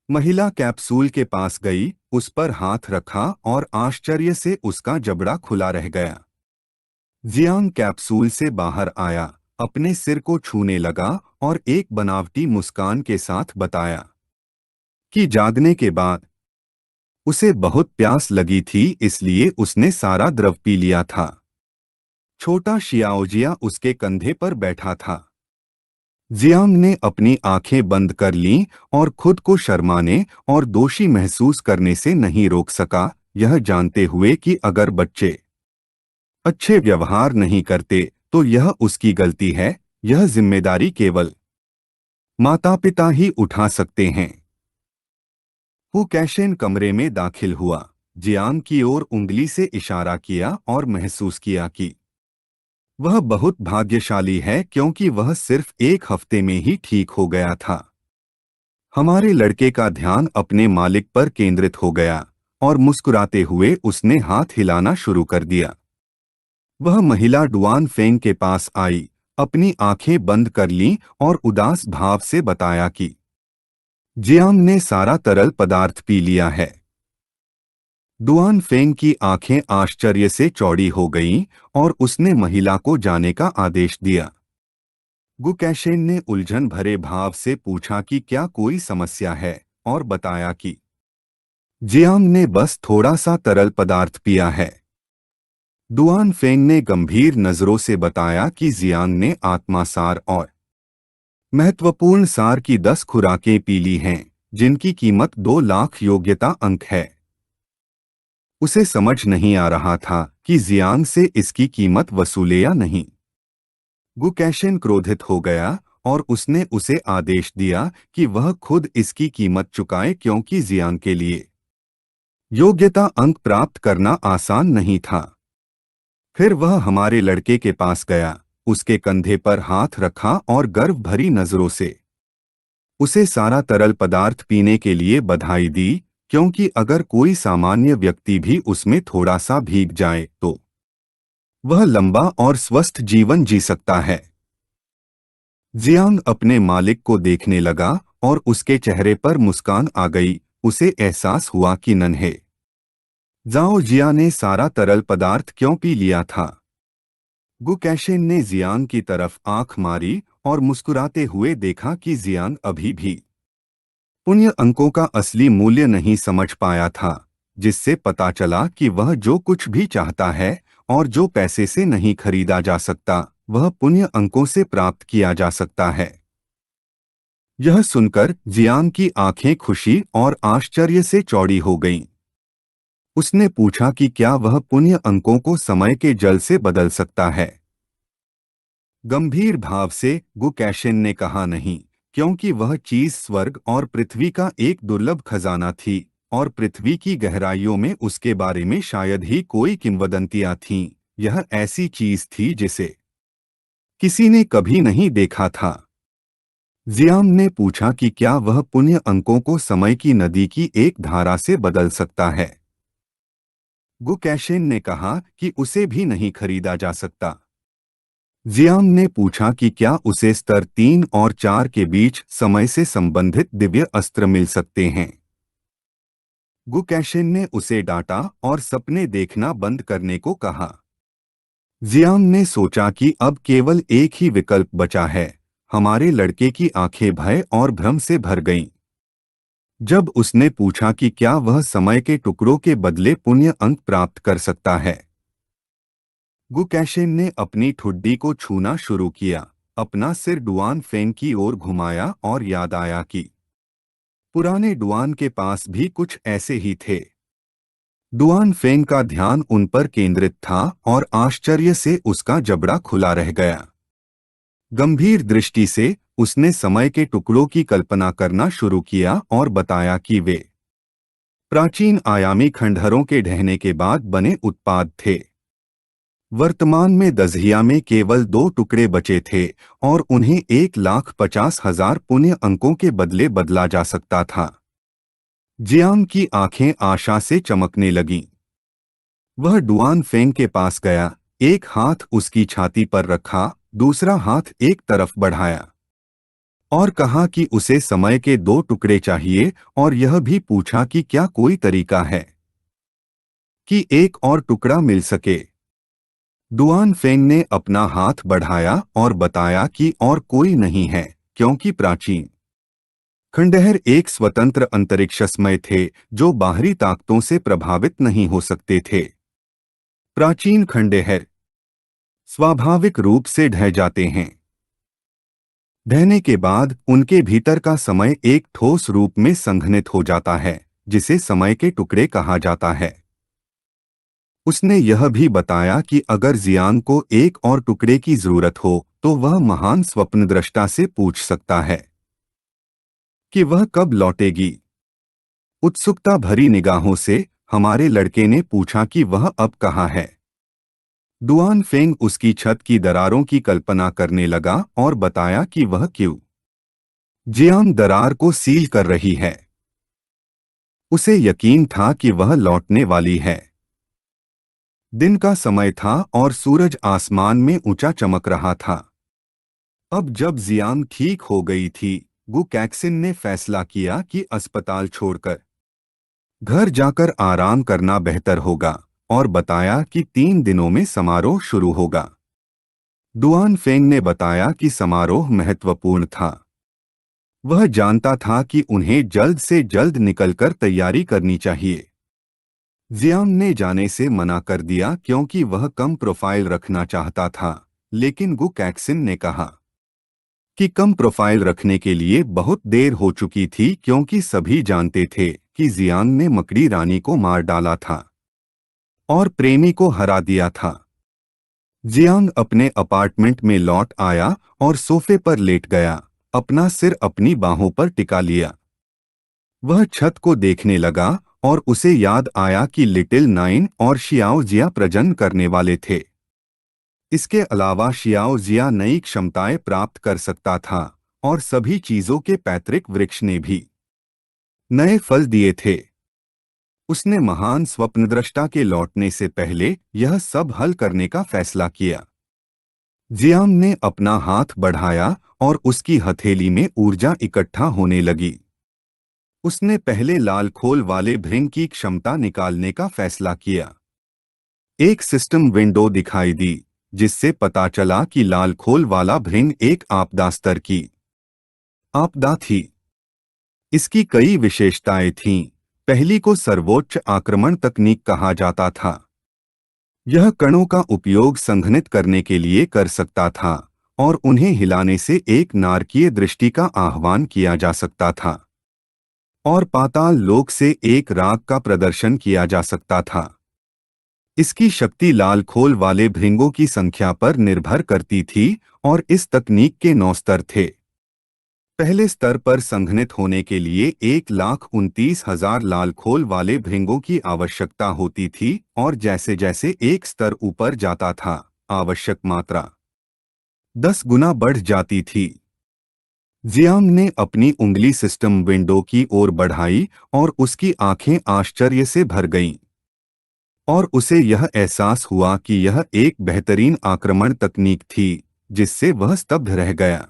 महिला कैप्सूल के पास गई, उस पर हाथ रखा और आश्चर्य से उसका जबड़ा खुला रह गया। जियांग कैप्सूल से बाहर आया, अपने सिर को छूने लगा और एक बनावटी मुस्कान के साथ बताया कि जागने के बाद उसे बहुत प्यास लगी थी, इसलिए उसने सारा द्रव पी लिया था। छोटा शियाओजिया उसके कंधे पर बैठा था। जियांग ने अपनी आंखें बंद कर लीं और खुद को शर्माने और दोषी महसूस करने से नहीं रोक सका, यह जानते हुए कि अगर बच्चे अच्छे व्यवहार नहीं करते तो यह उसकी गलती है। यह जिम्मेदारी केवल माता पिता ही उठा सकते हैं। हु कैशेन कमरे में दाखिल हुआ, जियांग की ओर उंगली से इशारा किया और महसूस किया कि वह बहुत भाग्यशाली है क्योंकि वह सिर्फ एक हफ्ते में ही ठीक हो गया था। हमारे लड़के का ध्यान अपने मालिक पर केंद्रित हो गया और मुस्कुराते हुए उसने हाथ हिलाना शुरू कर दिया। वह महिला डुआन फेंग के पास आई, अपनी आंखें बंद कर लीं और उदास भाव से बताया कि जियांग ने सारा तरल पदार्थ पी लिया है। डुआन फेंग की आंखें आश्चर्य से चौड़ी हो गईं और उसने महिला को जाने का आदेश दिया। गुकैशेन ने उलझन भरे भाव से पूछा कि क्या कोई समस्या है और बताया कि जियांग ने बस थोड़ा सा तरल पदार्थ पिया है। डुआन फेंग ने गंभीर नजरों से बताया कि जियांग ने आत्मासार और महत्वपूर्ण सार की 10 खुराकें पी ली हैं, जिनकी कीमत 2 लाख योग्यता अंक है। उसे समझ नहीं आ रहा था कि जियांग से इसकी कीमत वसूले या नहीं। गुकैशेन क्रोधित हो गया और उसने उसे आदेश दिया कि वह खुद इसकी कीमत चुकाए क्योंकि जियांग के लिए योग्यता अंक प्राप्त करना आसान नहीं था। फिर वह हमारे लड़के के पास गया, उसके कंधे पर हाथ रखा और गर्व भरी नजरों से उसे सारा तरल पदार्थ पीने के लिए बधाई दी, क्योंकि अगर कोई सामान्य व्यक्ति भी उसमें थोड़ा सा भीग जाए तो वह लंबा और स्वस्थ जीवन जी सकता है। जियांग अपने मालिक को देखने लगा और उसके चेहरे पर मुस्कान आ गई। उसे एहसास हुआ कि नन्हे जाओ जिया ने सारा तरल पदार्थ क्यों पी लिया था। गुकैशिन ने जियांग की तरफ आंख मारी और मुस्कुराते हुए देखा कि जियांग अभी भी पुण्य अंकों का असली मूल्य नहीं समझ पाया था, जिससे पता चला कि वह जो कुछ भी चाहता है और जो पैसे से नहीं खरीदा जा सकता, वह पुण्य अंकों से प्राप्त किया जा सकता है। यह सुनकर जियांग की आंखें खुशी और आश्चर्य से चौड़ी हो गईं। उसने पूछा कि क्या वह पुण्य अंकों को समय के जल से बदल सकता है। गंभीर भाव से गुकैशिन ने कहा नहीं, क्योंकि वह चीज स्वर्ग और पृथ्वी का एक दुर्लभ खजाना थी और पृथ्वी की गहराइयों में उसके बारे में शायद ही कोई किंवदंतियां थीं। यह ऐसी चीज थी जिसे किसी ने कभी नहीं देखा था। जियांग ने पूछा कि क्या वह पुण्य अंकों को समय की नदी की एक धारा से बदल सकता है। गुकैशिन ने कहा कि उसे भी नहीं खरीदा जा सकता। जियांग ने पूछा कि क्या उसे स्तर 3 और 4 के बीच समय से संबंधित दिव्य अस्त्र मिल सकते हैं। गुकैशिन ने उसे डांटा और सपने देखना बंद करने को कहा। जियांग ने सोचा कि अब केवल एक ही विकल्प बचा है। हमारे लड़के की आंखें भय और भ्रम से भर गईं। जब उसने पूछा कि क्या वह समय के टुकड़ों के बदले पुण्य अंक प्राप्त कर सकता है। गुकैशिन ने अपनी ठुड्डी को छूना शुरू किया, अपना सिर डुआन फेंग की ओर घुमाया और याद आया कि पुराने डुआन के पास भी कुछ ऐसे ही थे। डुआन फेंग का ध्यान उन पर केंद्रित था और आश्चर्य से उसका जबड़ा खुला रह गया। गंभीर दृष्टि से उसने समय के टुकड़ों की कल्पना करना शुरू किया और बताया कि वे प्राचीन आयामी खंडहरों के ढहने के बाद बने उत्पाद थे। वर्तमान में दजहिया में केवल 2 टुकड़े बचे थे और उन्हें 1,50,000 पुण्य अंकों के बदले बदला जा सकता था। जियांग की आंखें आशा से चमकने लगीं। वह डुआन फेंग के पास गया, एक हाथ उसकी छाती पर रखा, दूसरा हाथ एक तरफ बढ़ाया और कहा कि उसे समय के 2 टुकड़े चाहिए और यह भी पूछा कि क्या कोई तरीका है कि एक और टुकड़ा मिल सके। डुआन फेंग ने अपना हाथ बढ़ाया और बताया कि और कोई नहीं है, क्योंकि प्राचीन खंडहर एक स्वतंत्र अंतरिक्षमय थे जो बाहरी ताकतों से प्रभावित नहीं हो सकते थे। प्राचीन खंडहर स्वाभाविक रूप से ढह जाते हैं। ढहने के बाद उनके भीतर का समय एक ठोस रूप में संघनित हो जाता है, जिसे समय के टुकड़े कहा जाता है। उसने यह भी बताया कि अगर जियांग को एक और टुकड़े की जरूरत हो तो वह महान स्वप्नद्रष्टा से पूछ सकता है कि वह कब लौटेगी। उत्सुकता भरी निगाहों से हमारे लड़के ने पूछा कि वह अब कहाँ है। डुआन फेंग उसकी छत की दरारों की कल्पना करने लगा और बताया कि वह क्यों जियांग दरार को सील कर रही है। उसे यकीन था कि वह लौटने वाली है। दिन का समय था और सूरज आसमान में ऊंचा चमक रहा था। अब जब जियांग ठीक हो गई थी, गु कैक्सिन ने फैसला किया कि अस्पताल छोड़कर घर जाकर आराम करना बेहतर होगा और बताया कि 3 दिनों में समारोह शुरू होगा। डुआन फेंग ने बताया कि समारोह महत्वपूर्ण था। वह जानता था कि उन्हें जल्द से जल्द निकलकर तैयारी करनी चाहिए। जियांग ने जाने से मना कर दिया क्योंकि वह कम प्रोफाइल रखना चाहता था, लेकिन गु कैक्सिन ने कहा कि कम प्रोफाइल रखने के लिए बहुत देर हो चुकी थी, क्योंकि सभी जानते थे कि जियांग ने मकड़ी रानी को मार डाला था और प्रेमी को हरा दिया था। जियांग अपने अपार्टमेंट में लौट आया और सोफे पर लेट गया, अपना सिर अपनी बाहों पर टिका लिया। वह छत को देखने लगा और उसे याद आया कि लिटिल नाइन और शियाओ जिया प्रजनन करने वाले थे। इसके अलावा शियाओ जिया नई क्षमताएं प्राप्त कर सकता था और सभी चीजों के पैतृक वृक्ष ने भी नए फल दिए थे। उसने महान स्वप्नद्रष्टा के लौटने से पहले यह सब हल करने का फैसला किया। जियांग ने अपना हाथ बढ़ाया और उसकी हथेली में ऊर्जा इकट्ठा होने लगी। उसने पहले लाल खोल वाले भृंग की क्षमता निकालने का फैसला किया। एक सिस्टम विंडो दिखाई दी, जिससे पता चला कि लाल खोल वाला भृंग एक आपदा स्तर की आपदा थी। इसकी कई विशेषताएं थीं। पहली को सर्वोच्च आक्रमण तकनीक कहा जाता था। यह कणों का उपयोग संघनित करने के लिए कर सकता था और उन्हें हिलाने से एक नारकीय दृष्टि का आह्वान किया जा सकता था और पाताल लोक से एक राग का प्रदर्शन किया जा सकता था। इसकी शक्ति लाल खोल वाले भृंगों की संख्या पर निर्भर करती थी और इस तकनीक के 9 स्तर थे। पहले स्तर पर संघनित होने के लिए 1,29,000 लाल खोल वाले भृंगों की आवश्यकता होती थी और जैसे जैसे एक स्तर ऊपर जाता था, आवश्यक मात्रा 10 गुना बढ़ जाती थी। जियांग ने अपनी उंगली सिस्टम विंडो की ओर बढ़ाई और उसकी आंखें आश्चर्य से भर गईं। और उसे यह एहसास हुआ कि यह एक बेहतरीन आक्रमण तकनीक थी, जिससे वह स्तब्ध रह गया।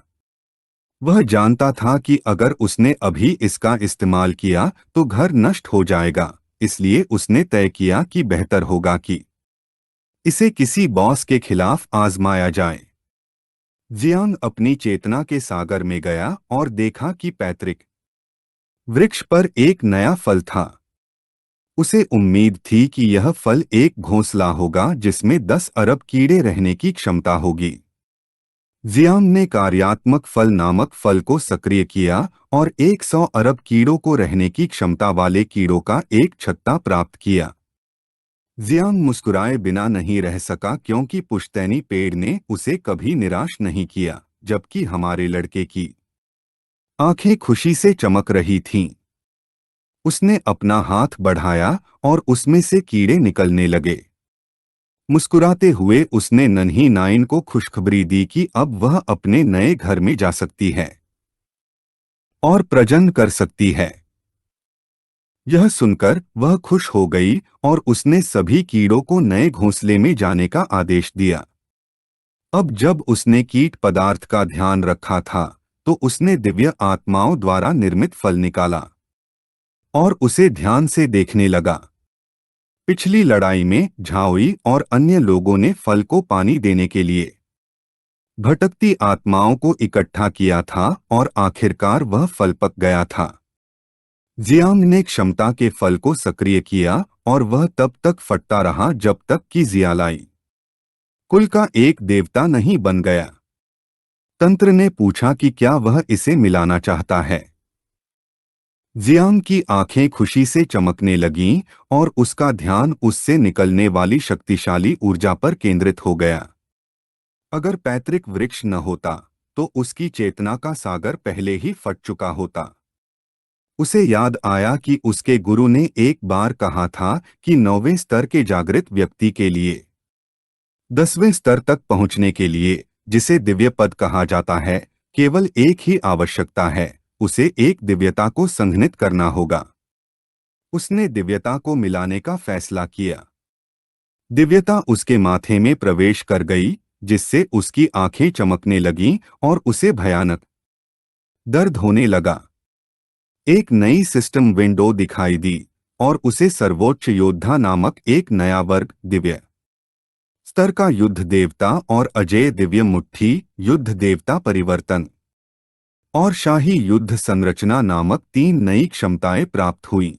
वह जानता था कि अगर उसने अभी इसका इस्तेमाल किया तो घर नष्ट हो जाएगा, इसलिए उसने तय किया कि बेहतर होगा कि इसे किसी बॉस के खिलाफ आजमाया जाए। जियांग अपनी चेतना के सागर में गया और देखा कि पैतृक वृक्ष पर एक नया फल था। उसे उम्मीद थी कि यह फल एक घोंसला होगा जिसमें 10 अरब कीड़े रहने की क्षमता होगी। जियांग ने कार्यात्मक फल नामक फल को सक्रिय किया और 100 अरब कीड़ों को रहने की क्षमता वाले कीड़ों का एक छत्ता प्राप्त किया। जियांग मुस्कुराए बिना नहीं रह सका क्योंकि पुश्तैनी पेड़ ने उसे कभी निराश नहीं किया, जबकि हमारे लड़के की आंखें खुशी से चमक रही थीं। उसने अपना हाथ बढ़ाया और उसमें से कीड़े निकलने लगे। मुस्कुराते हुए उसने नन्ही नाइन को खुशखबरी दी कि अब वह अपने नए घर में जा सकती है और प्रजनन कर सकती है। यह सुनकर वह खुश हो गई और उसने सभी कीड़ों को नए घोंसले में जाने का आदेश दिया। अब जब उसने कीट पदार्थ का ध्यान रखा था, तो उसने दिव्य आत्माओं द्वारा निर्मित फल निकाला और उसे ध्यान से देखने लगा। पिछली लड़ाई में झाओई और अन्य लोगों ने फल को पानी देने के लिए भटकती आत्माओं को इकट्ठा किया था और आखिरकार वह फल पक गया था। जियांग ने क्षमता के फल को सक्रिय किया और वह तब तक फटता रहा जब तक कि जियालाई कुल का एक देवता नहीं बन गया। तंत्र ने पूछा कि क्या वह इसे मिलाना चाहता है। जियांग की आंखें खुशी से चमकने लगीं और उसका ध्यान उससे निकलने वाली शक्तिशाली ऊर्जा पर केंद्रित हो गया। अगर पैतृक वृक्ष न होता, तो उसकी चेतना का सागर पहले ही फट चुका होता। उसे याद आया कि उसके गुरु ने एक बार कहा था कि 9वें स्तर के जागृत व्यक्ति के लिए 10वें स्तर तक पहुंचने के लिए, जिसे दिव्य पद कहा जाता है, केवल एक ही आवश्यकता है, उसे एक दिव्यता को संघनित करना होगा। उसने दिव्यता को मिलाने का फैसला किया। दिव्यता उसके माथे में प्रवेश कर गई, जिससे उसकी आंखें चमकने लगीं और उसे भयानक दर्द होने लगा। एक नई सिस्टम विंडो दिखाई दी और उसे सर्वोच्च योद्धा नामक एक नया वर्ग, दिव्य स्तर का युद्ध देवता और अजेय दिव्य मुट्ठी युद्ध देवता परिवर्तन और शाही युद्ध संरचना नामक 3 नई क्षमताएं प्राप्त हुई।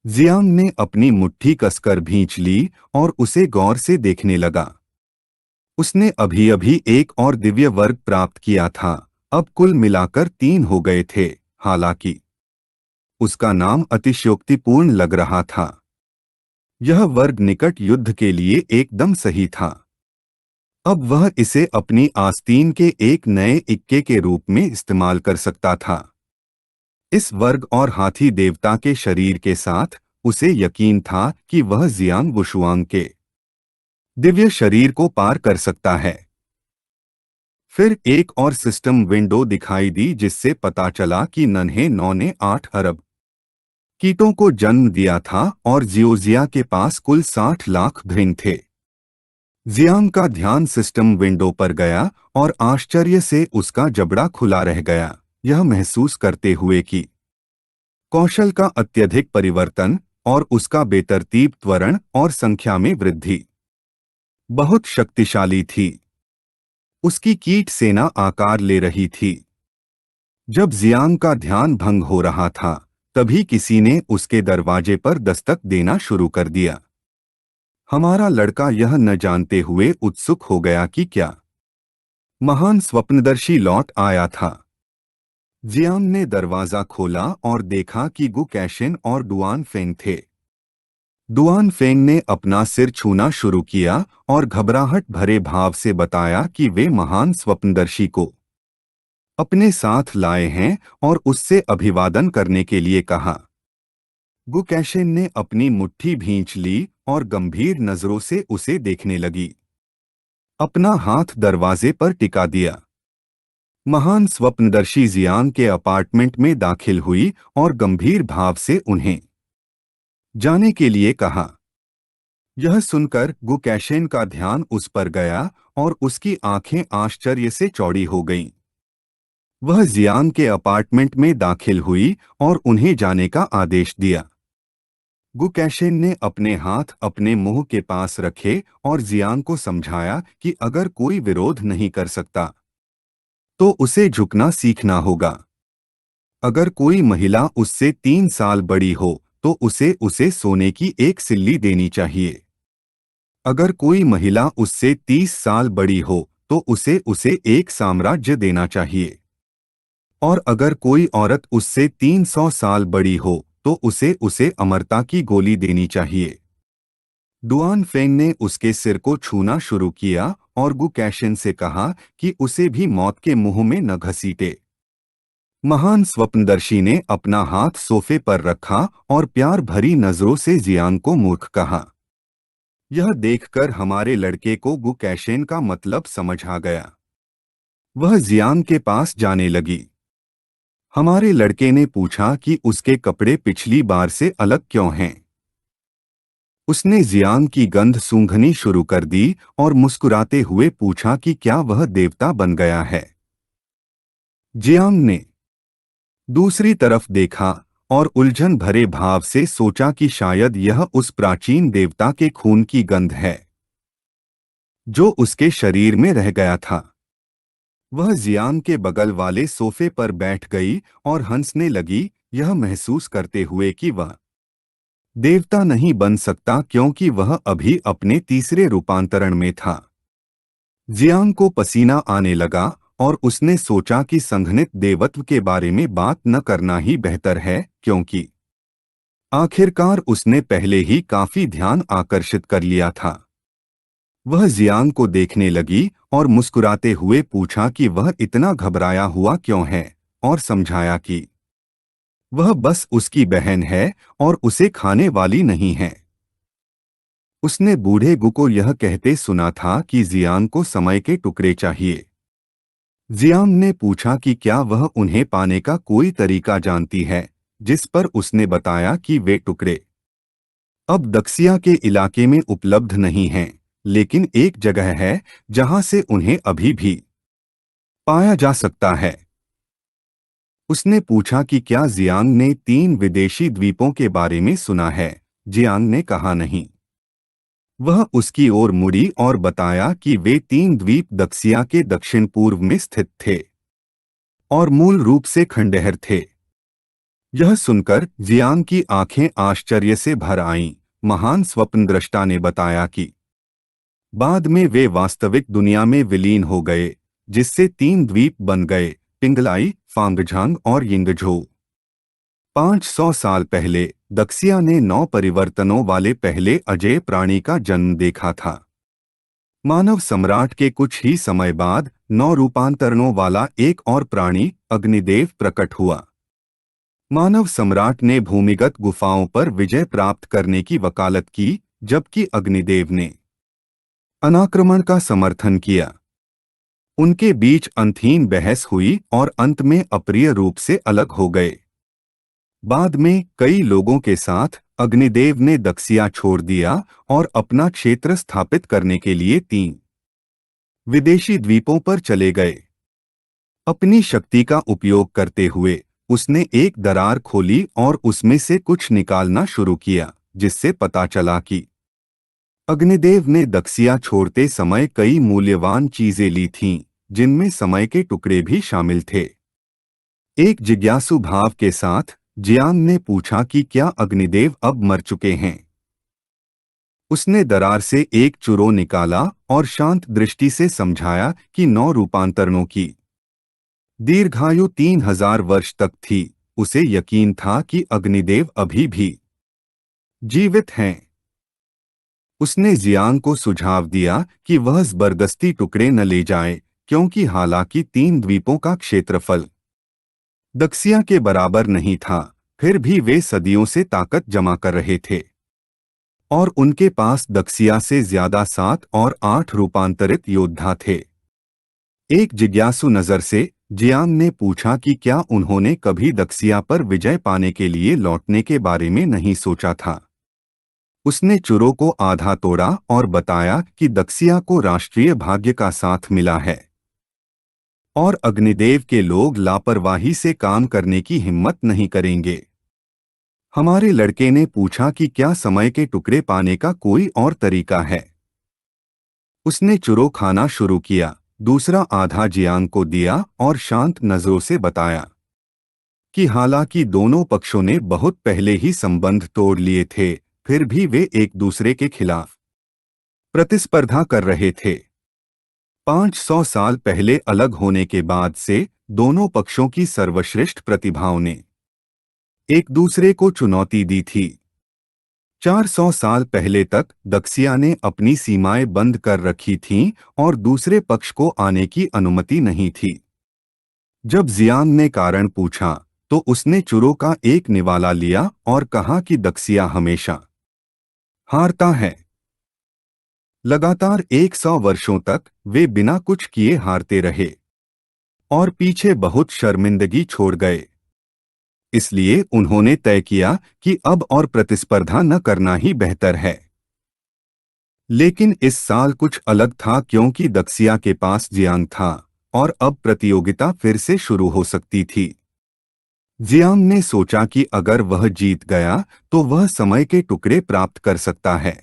जियांग ने अपनी मुट्ठी कसकर भींच ली और उसे गौर से देखने लगा। उसने अभी अभी एक और दिव्य वर्ग प्राप्त किया था, अब कुल मिलाकर 3 हो गए थे। हालांकि उसका नाम अतिशयोक्तिपूर्ण लग रहा था। यह वर्ग निकट युद्ध के लिए एकदम सही था। अब वह इसे अपनी आस्तीन के एक नए इक्के के रूप में इस्तेमाल कर सकता था। इस वर्ग और हाथी देवता के शरीर के साथ उसे यकीन था कि वह जियांग वुशुआंग के दिव्य शरीर को पार कर सकता है। फिर एक और सिस्टम विंडो दिखाई दी जिससे पता चला कि नन्हे नौ ने 8 अरब कीटों को जन्म दिया था और जियोजिया के पास कुल 60 लाख भृंग थे। जियांग का ध्यान सिस्टम विंडो पर गया और आश्चर्य से उसका जबड़ा खुला रह गया, यह महसूस करते हुए कि कौशल का अत्यधिक परिवर्तन और उसका बेतरतीब त्वरण और संख्या में वृद्धि बहुत शक्तिशाली थी। उसकी कीट सेना आकार ले रही थी। जब जियांग का ध्यान भंग हो रहा था, तभी किसी ने उसके दरवाजे पर दस्तक देना शुरू कर दिया। हमारा लड़का यह न जानते हुए उत्सुक हो गया कि क्या महान स्वप्नदर्शी लौट आया था। जियांग ने दरवाजा खोला और देखा कि गु कैशिन और डुआन फेंग थे। डुआन फेंग ने अपना सिर छूना शुरू किया और घबराहट भरे भाव से बताया कि वे महान स्वप्नदर्शी को अपने साथ लाए हैं और उससे अभिवादन करने के लिए कहा। गु कैशिन ने अपनी मुट्ठी भींच ली और गंभीर नजरों से उसे देखने लगी। अपना हाथ दरवाजे पर टिका दिया। महान स्वप्नदर्शी जियांग के अपार्टमेंट में दाखिल हुई और गंभीर भाव से उन्हें जाने के लिए कहा। यह सुनकर गु कैशिन का ध्यान उस पर गया और उसकी आंखें आश्चर्य से चौड़ी हो गईं। वह जियांग के अपार्टमेंट में दाखिल हुई और उन्हें जाने का आदेश दिया। गु कैशिन ने अपने हाथ अपने मुंह के पास रखे और जियांग को समझाया कि अगर कोई विरोध नहीं कर सकता तो उसे झुकना सीखना होगा। अगर कोई महिला उससे 3 साल बड़ी हो तो उसे उसे सोने की एक सिल्ली देनी चाहिए। अगर कोई महिला उससे 30 साल बड़ी हो तो उसे उसे एक साम्राज्य देना चाहिए। और अगर कोई औरत उससे 300 साल बड़ी हो तो उसे उसे अमरता की गोली देनी चाहिए। डुआन फेंग ने उसके सिर को छूना शुरू किया और गु कैशिन से कहा कि उसे भी मौत के मुंह में न घसीटे। महान स्वप्नदर्शी ने अपना हाथ सोफे पर रखा और प्यार भरी नजरों से जियांग को मूर्ख कहा। यह देखकर हमारे लड़के को गु कैशिन का मतलब समझ आ गया। वह जियांग के पास जाने लगी। हमारे लड़के ने पूछा कि उसके कपड़े पिछली बार से अलग क्यों हैं। उसने जियांग की गंध सूंघनी शुरू कर दी और मुस्कुराते हुए पूछा कि क्या वह देवता बन गया है। जियांग ने दूसरी तरफ देखा और उलझन भरे भाव से सोचा कि शायद यह उस प्राचीन देवता के खून की गंध है जो उसके शरीर में रह गया था। वह जियांग के बगल वाले सोफे पर बैठ गई और हंसने लगी, यह महसूस करते हुए कि वह देवता नहीं बन सकता क्योंकि वह अभी अपने तीसरे रूपांतरण में था। जियांग को पसीना आने लगा और उसने सोचा कि संघनित देवत्व के बारे में बात न करना ही बेहतर है, क्योंकि आखिरकार उसने पहले ही काफी ध्यान आकर्षित कर लिया था। वह जियांग को देखने लगी और मुस्कुराते हुए पूछा कि वह इतना घबराया हुआ क्यों है, और समझाया कि वह बस उसकी बहन है और उसे खाने वाली नहीं है। उसने बूढ़े गु को यह कहते सुना था कि जियांग को समय के टुकड़े चाहिए। जियांग ने पूछा कि क्या वह उन्हें पाने का कोई तरीका जानती है, जिस पर उसने बताया कि वे टुकड़े अब दक्षिया के इलाके में उपलब्ध नहीं हैं, लेकिन एक जगह है जहां से उन्हें अभी भी पाया जा सकता है। उसने पूछा कि क्या जियांग ने 3 विदेशी द्वीपों के बारे में सुना है। जियांग ने कहा नहीं। वह उसकी ओर मुड़ी और बताया कि वे 3 द्वीप दक्षिया के दक्षिण पूर्व में स्थित थे और मूल रूप से खंडहर थे। यह सुनकर जियांग की आंखें आश्चर्य से भर आईं। महान स्वप्नद्रष्टा ने बताया कि बाद में वे वास्तविक दुनिया में विलीन हो गए, जिससे 3 द्वीप बन गए, पिंगलाई, फांगझांग और यिंगझो। 500 साल पहले दक्षिया ने 9 परिवर्तनों वाले पहले अजेय प्राणी का जन्म देखा था। मानव सम्राट के कुछ ही समय बाद 9 रूपांतरणों वाला एक और प्राणी अग्निदेव प्रकट हुआ। मानव सम्राट ने भूमिगत गुफाओं पर विजय प्राप्त करने की वकालत की, जबकि अग्निदेव ने अनाक्रमण का समर्थन किया। उनके बीच अंतहीन बहस हुई और अंत में अप्रिय रूप से अलग हो गए। बाद में कई लोगों के साथ अग्निदेव ने दक्षिया छोड़ दिया और अपना क्षेत्र स्थापित करने के लिए 3 विदेशी द्वीपों पर चले गए। अपनी शक्ति का उपयोग करते हुए उसने एक दरार खोली और उसमें से कुछ निकालना शुरू किया, जिससे पता चला कि अग्निदेव ने दक्षिया छोड़ते समय कई मूल्यवान चीजें ली थीं, जिनमें समय के टुकड़े भी शामिल थे। एक जिज्ञासु भाव के साथ जियांग ने पूछा कि क्या अग्निदेव अब मर चुके हैं। उसने दरार से एक चुरो निकाला और शांत दृष्टि से समझाया कि 9 रूपांतरणों की दीर्घायु 3000 वर्ष तक थी। उसे यकीन था कि अग्निदेव अभी भी जीवित हैं। उसने जियांग को सुझाव दिया कि वह जबरदस्ती टुकड़े न ले जाए, क्योंकि हालांकि 3 द्वीपों का क्षेत्रफल दक्षिया के बराबर नहीं था, फिर भी वे सदियों से ताकत जमा कर रहे थे और उनके पास दक्षिया से ज्यादा 7 और 8 रूपांतरित योद्धा थे। एक जिज्ञासु नजर से जियांग ने पूछा कि क्या उन्होंने कभी दक्षिया पर विजय पाने के लिए लौटने के बारे में नहीं सोचा था। उसने चुरो को आधा तोड़ा और बताया कि दक्षिया को राष्ट्रीय भाग्य का साथ मिला है और अग्निदेव के लोग लापरवाही से काम करने की हिम्मत नहीं करेंगे। हमारे लड़के ने पूछा कि क्या समय के टुकड़े पाने का कोई और तरीका है। उसने चुरो खाना शुरू किया, दूसरा आधा जियांग को दिया और शांत नजरों से बताया कि हालांकि दोनों पक्षों ने बहुत पहले ही संबंध तोड़ लिए थे, फिर भी वे एक दूसरे के खिलाफ प्रतिस्पर्धा कर रहे थे। 500 साल पहले अलग होने के बाद से दोनों पक्षों की सर्वश्रेष्ठ प्रतिभाओं ने एक दूसरे को चुनौती दी थी। 400 साल पहले तक दक्षिया ने अपनी सीमाएं बंद कर रखी थीं और दूसरे पक्ष को आने की अनुमति नहीं थी। जब जियांग ने कारण पूछा तो उसने चुरो का एक निवाला लिया और कहा कि दक्षिया हमेशा हारता है। लगातार 100 वर्षों तक वे बिना कुछ किए हारते रहे और पीछे बहुत शर्मिंदगी छोड़ गए। इसलिए उन्होंने तय किया कि अब और प्रतिस्पर्धा न करना ही बेहतर है। लेकिन इस साल कुछ अलग था, क्योंकि दक्षिया के पास जियांग था और अब प्रतियोगिता फिर से शुरू हो सकती थी। जियांग ने सोचा कि अगर वह जीत गया तो वह समय के टुकड़े प्राप्त कर सकता है।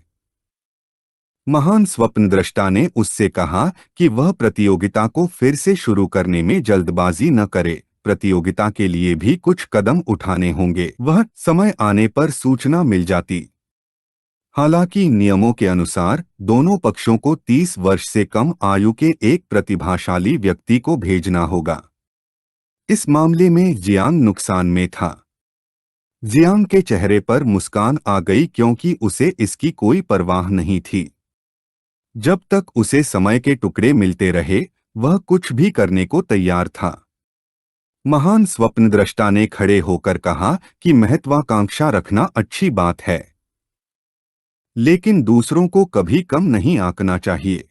महान स्वप्नद्रष्टा ने उससे कहा कि वह प्रतियोगिता को फिर से शुरू करने में जल्दबाजी न करे। प्रतियोगिता के लिए भी कुछ कदम उठाने होंगे, वह समय आने पर सूचना मिल जाती। हालांकि नियमों के अनुसार दोनों पक्षों को 30 वर्ष से कम आयु के एक प्रतिभाशाली व्यक्ति को भेजना होगा। इस मामले में जियांग नुकसान में था। जियांग के चेहरे पर मुस्कान आ गई, क्योंकि उसे इसकी कोई परवाह नहीं थी। जब तक उसे समय के टुकड़े मिलते रहे वह कुछ भी करने को तैयार था। महान स्वप्नद्रष्टा ने खड़े होकर कहा कि महत्वाकांक्षा रखना अच्छी बात है, लेकिन दूसरों को कभी कम नहीं आंकना चाहिए।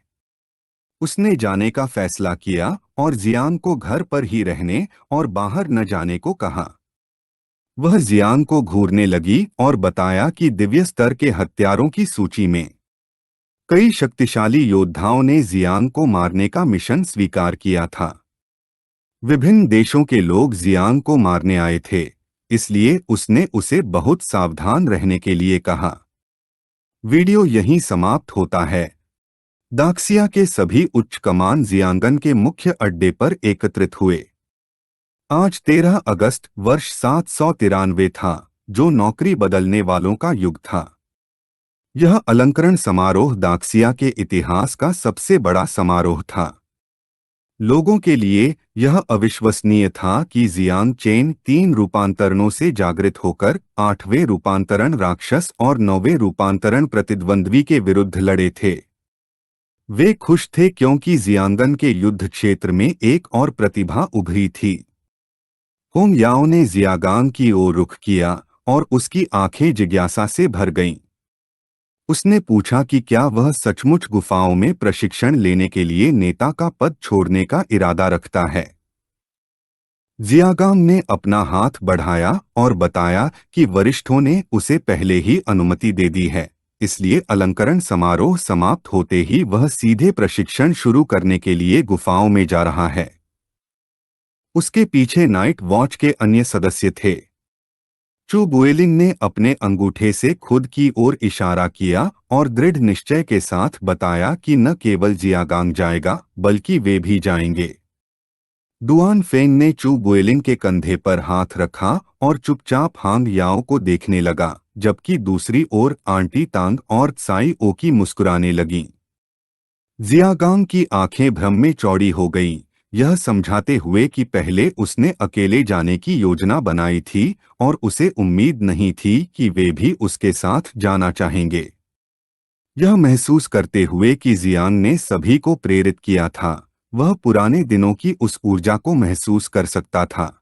उसने जाने का फैसला किया और जियांग को घर पर ही रहने और बाहर न जाने को कहा। वह जियांग को घूरने लगी और बताया कि दिव्य स्तर के हत्यारों की सूची में कई शक्तिशाली योद्धाओं ने जियांग को मारने का मिशन स्वीकार किया था। विभिन्न देशों के लोग जियांग को मारने आए थे, इसलिए उसने उसे बहुत सावधान रहने के लिए कहा। वीडियो यहीं समाप्त होता है। दाक्सिया के सभी उच्च कमान जियांगन के मुख्य अड्डे पर एकत्रित हुए। आज 13 अगस्त वर्ष 793 था, जो नौकरी बदलने वालों का युग था। यह अलंकरण समारोह दाक्सिया के इतिहास का सबसे बड़ा समारोह था। लोगों के लिए यह अविश्वसनीय था कि जियांग चेन 3 रूपांतरणों से जागृत होकर 8वें रूपांतरण राक्षस और 9वें रूपांतरण प्रतिद्वंद्वी के विरुद्ध लड़े थे। वे खुश थे क्योंकि जियांगन के युद्ध क्षेत्र में एक और प्रतिभा उभरी थी। होंग याओ ने जियागांग की ओर रुख किया और उसकी आंखें जिज्ञासा से भर गईं। उसने पूछा कि क्या वह सचमुच गुफाओं में प्रशिक्षण लेने के लिए नेता का पद छोड़ने का इरादा रखता है। जियागांग ने अपना हाथ बढ़ाया और बताया कि वरिष्ठों ने उसे पहले ही अनुमति दे दी है, इसलिए अलंकरण समारोह समाप्त होते ही वह सीधे प्रशिक्षण शुरू करने के लिए गुफाओं में जा रहा है। उसके पीछे नाइट वॉच के अन्य सदस्य थे। चू बुएलिंग ने अपने अंगूठे से खुद की ओर इशारा किया और दृढ़ निश्चय के साथ बताया कि न केवल जियागांग जाएगा बल्कि वे भी जाएंगे। दुआन फेंग ने चू बुएलिंग के कंधे पर हाथ रखा और चुपचाप हांग याओ को देखने लगा, जबकि दूसरी ओर आंटी तांग और त्साई ओकी मुस्कुराने लगीं। जियागांग की आंखें भ्रम में चौड़ी हो गईं, यह समझाते हुए कि पहले उसने अकेले जाने की योजना बनाई थी और उसे उम्मीद नहीं थी कि वे भी उसके साथ जाना चाहेंगे। यह महसूस करते हुए कि जियांग ने सभी को प्रेरित किया था, वह पुराने दिनों की उस ऊर्जा को महसूस कर सकता था।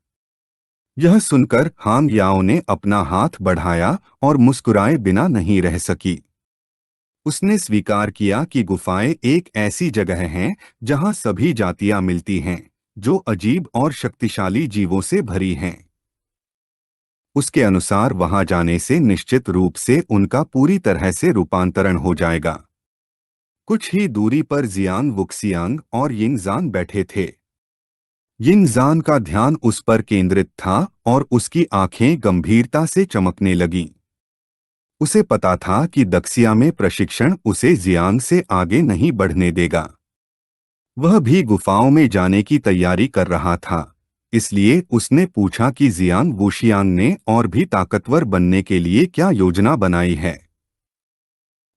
यह सुनकर हांग याओ ने अपना हाथ बढ़ाया और मुस्कुराए बिना नहीं रह सकी। उसने स्वीकार किया कि गुफाएं एक ऐसी जगह हैं जहां सभी जातियां मिलती हैं, जो अजीब और शक्तिशाली जीवों से भरी हैं। उसके अनुसार वहां जाने से निश्चित रूप से उनका पूरी तरह से रूपांतरण हो जाएगा। कुछ ही दूरी पर जियांग वुक्सियांग और यिंगजान बैठे थे। यिंगजान का ध्यान उस पर केंद्रित था और उसकी आंखें गंभीरता से चमकने लगीं। उसे पता था कि दक्षिया में प्रशिक्षण उसे जियांग से आगे नहीं बढ़ने देगा। वह भी गुफाओं में जाने की तैयारी कर रहा था, इसलिए उसने पूछा कि जियांग वुशियांग ने और भी ताकतवर बनने के लिए क्या योजना बनाई है।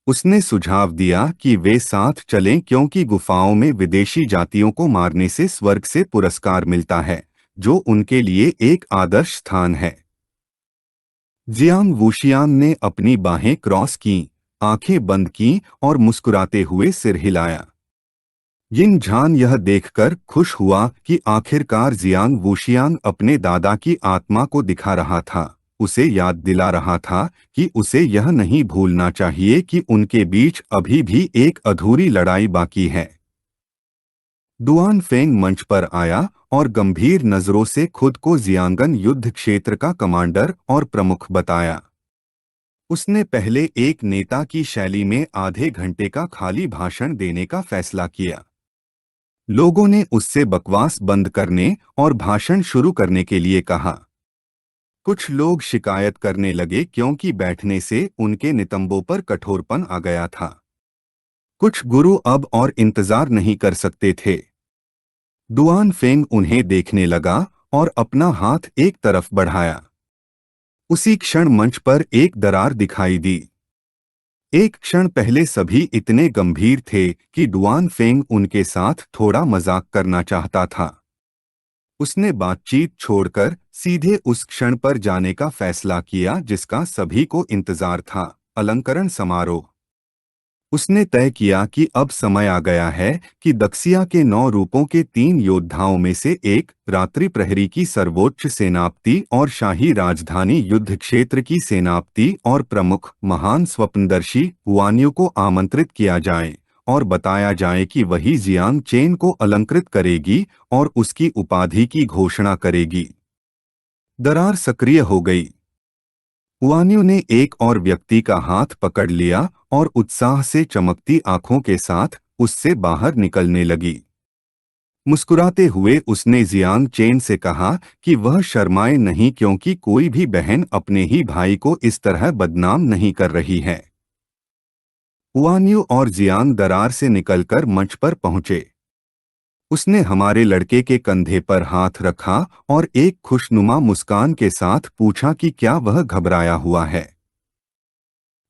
उसने सुझाव दिया कि वे साथ चलें क्योंकि गुफाओं में विदेशी जातियों को मारने से स्वर्ग से पुरस्कार मिलता है, जो उनके लिए एक आदर्श स्थान है। जियांग वुशियांग ने अपनी बाहें क्रॉस कीं, आंखें बंद कीं और मुस्कुराते हुए सिर हिलाया। यिंग झान यह देखकर खुश हुआ कि आखिरकार जियांग वुशियांग अपने दादा की आत्मा को दिखा रहा था, उसे याद दिला रहा था कि उसे यह नहीं भूलना चाहिए कि उनके बीच अभी भी एक अधूरी लड़ाई बाकी है। दुआन फेंग मंच पर आया और गंभीर नजरों से खुद को जियांगन युद्ध क्षेत्र का कमांडर और प्रमुख बताया। उसने पहले एक नेता की शैली में आधे घंटे का खाली भाषण देने का फैसला किया। लोगों ने उससे बकवास बंद करने और भाषण शुरू करने के लिए कहा। कुछ लोग शिकायत करने लगे क्योंकि बैठने से उनके नितंबों पर कठोरपन आ गया था। कुछ गुरु अब और इंतजार नहीं कर सकते थे। दुआन फेंग उन्हें देखने लगा और अपना हाथ एक तरफ बढ़ाया। उसी क्षण मंच पर एक दरार दिखाई दी। एक क्षण पहले सभी इतने गंभीर थे कि दुआन फेंग उनके साथ थोड़ा मजाक करना चाहता था। उसने बातचीत छोड़कर सीधे उस क्षण पर जाने का फैसला किया जिसका सभी को इंतजार था, अलंकरण समारोह। उसने तय किया कि अब समय आ गया है कि दक्षिया के 9 रूपों के 3 योद्धाओं में से एक, रात्रि प्रहरी की सर्वोच्च सेनापति और शाही राजधानी युद्ध क्षेत्र की सेनापति और प्रमुख महान स्वप्नदर्शी हुआन्यू को आमंत्रित किया जाए और बताया जाए कि वही जियांग चेन को अलंकृत करेगी और उसकी उपाधि की घोषणा करेगी। दरार सक्रिय हो गई। हुआन्यू ने एक और व्यक्ति का हाथ पकड़ लिया और उत्साह से चमकती आंखों के साथ उससे बाहर निकलने लगी। मुस्कुराते हुए उसने जियांग चेन से कहा कि वह शर्माए नहीं क्योंकि कोई भी बहन अपने ही भाई को इस तरह बदनाम नहीं कर रही है। हुआन्यू और जियांग दरार से निकलकर मंच पर पहुंचे। उसने हमारे लड़के के कंधे पर हाथ रखा और एक खुशनुमा मुस्कान के साथ पूछा कि क्या वह घबराया हुआ है।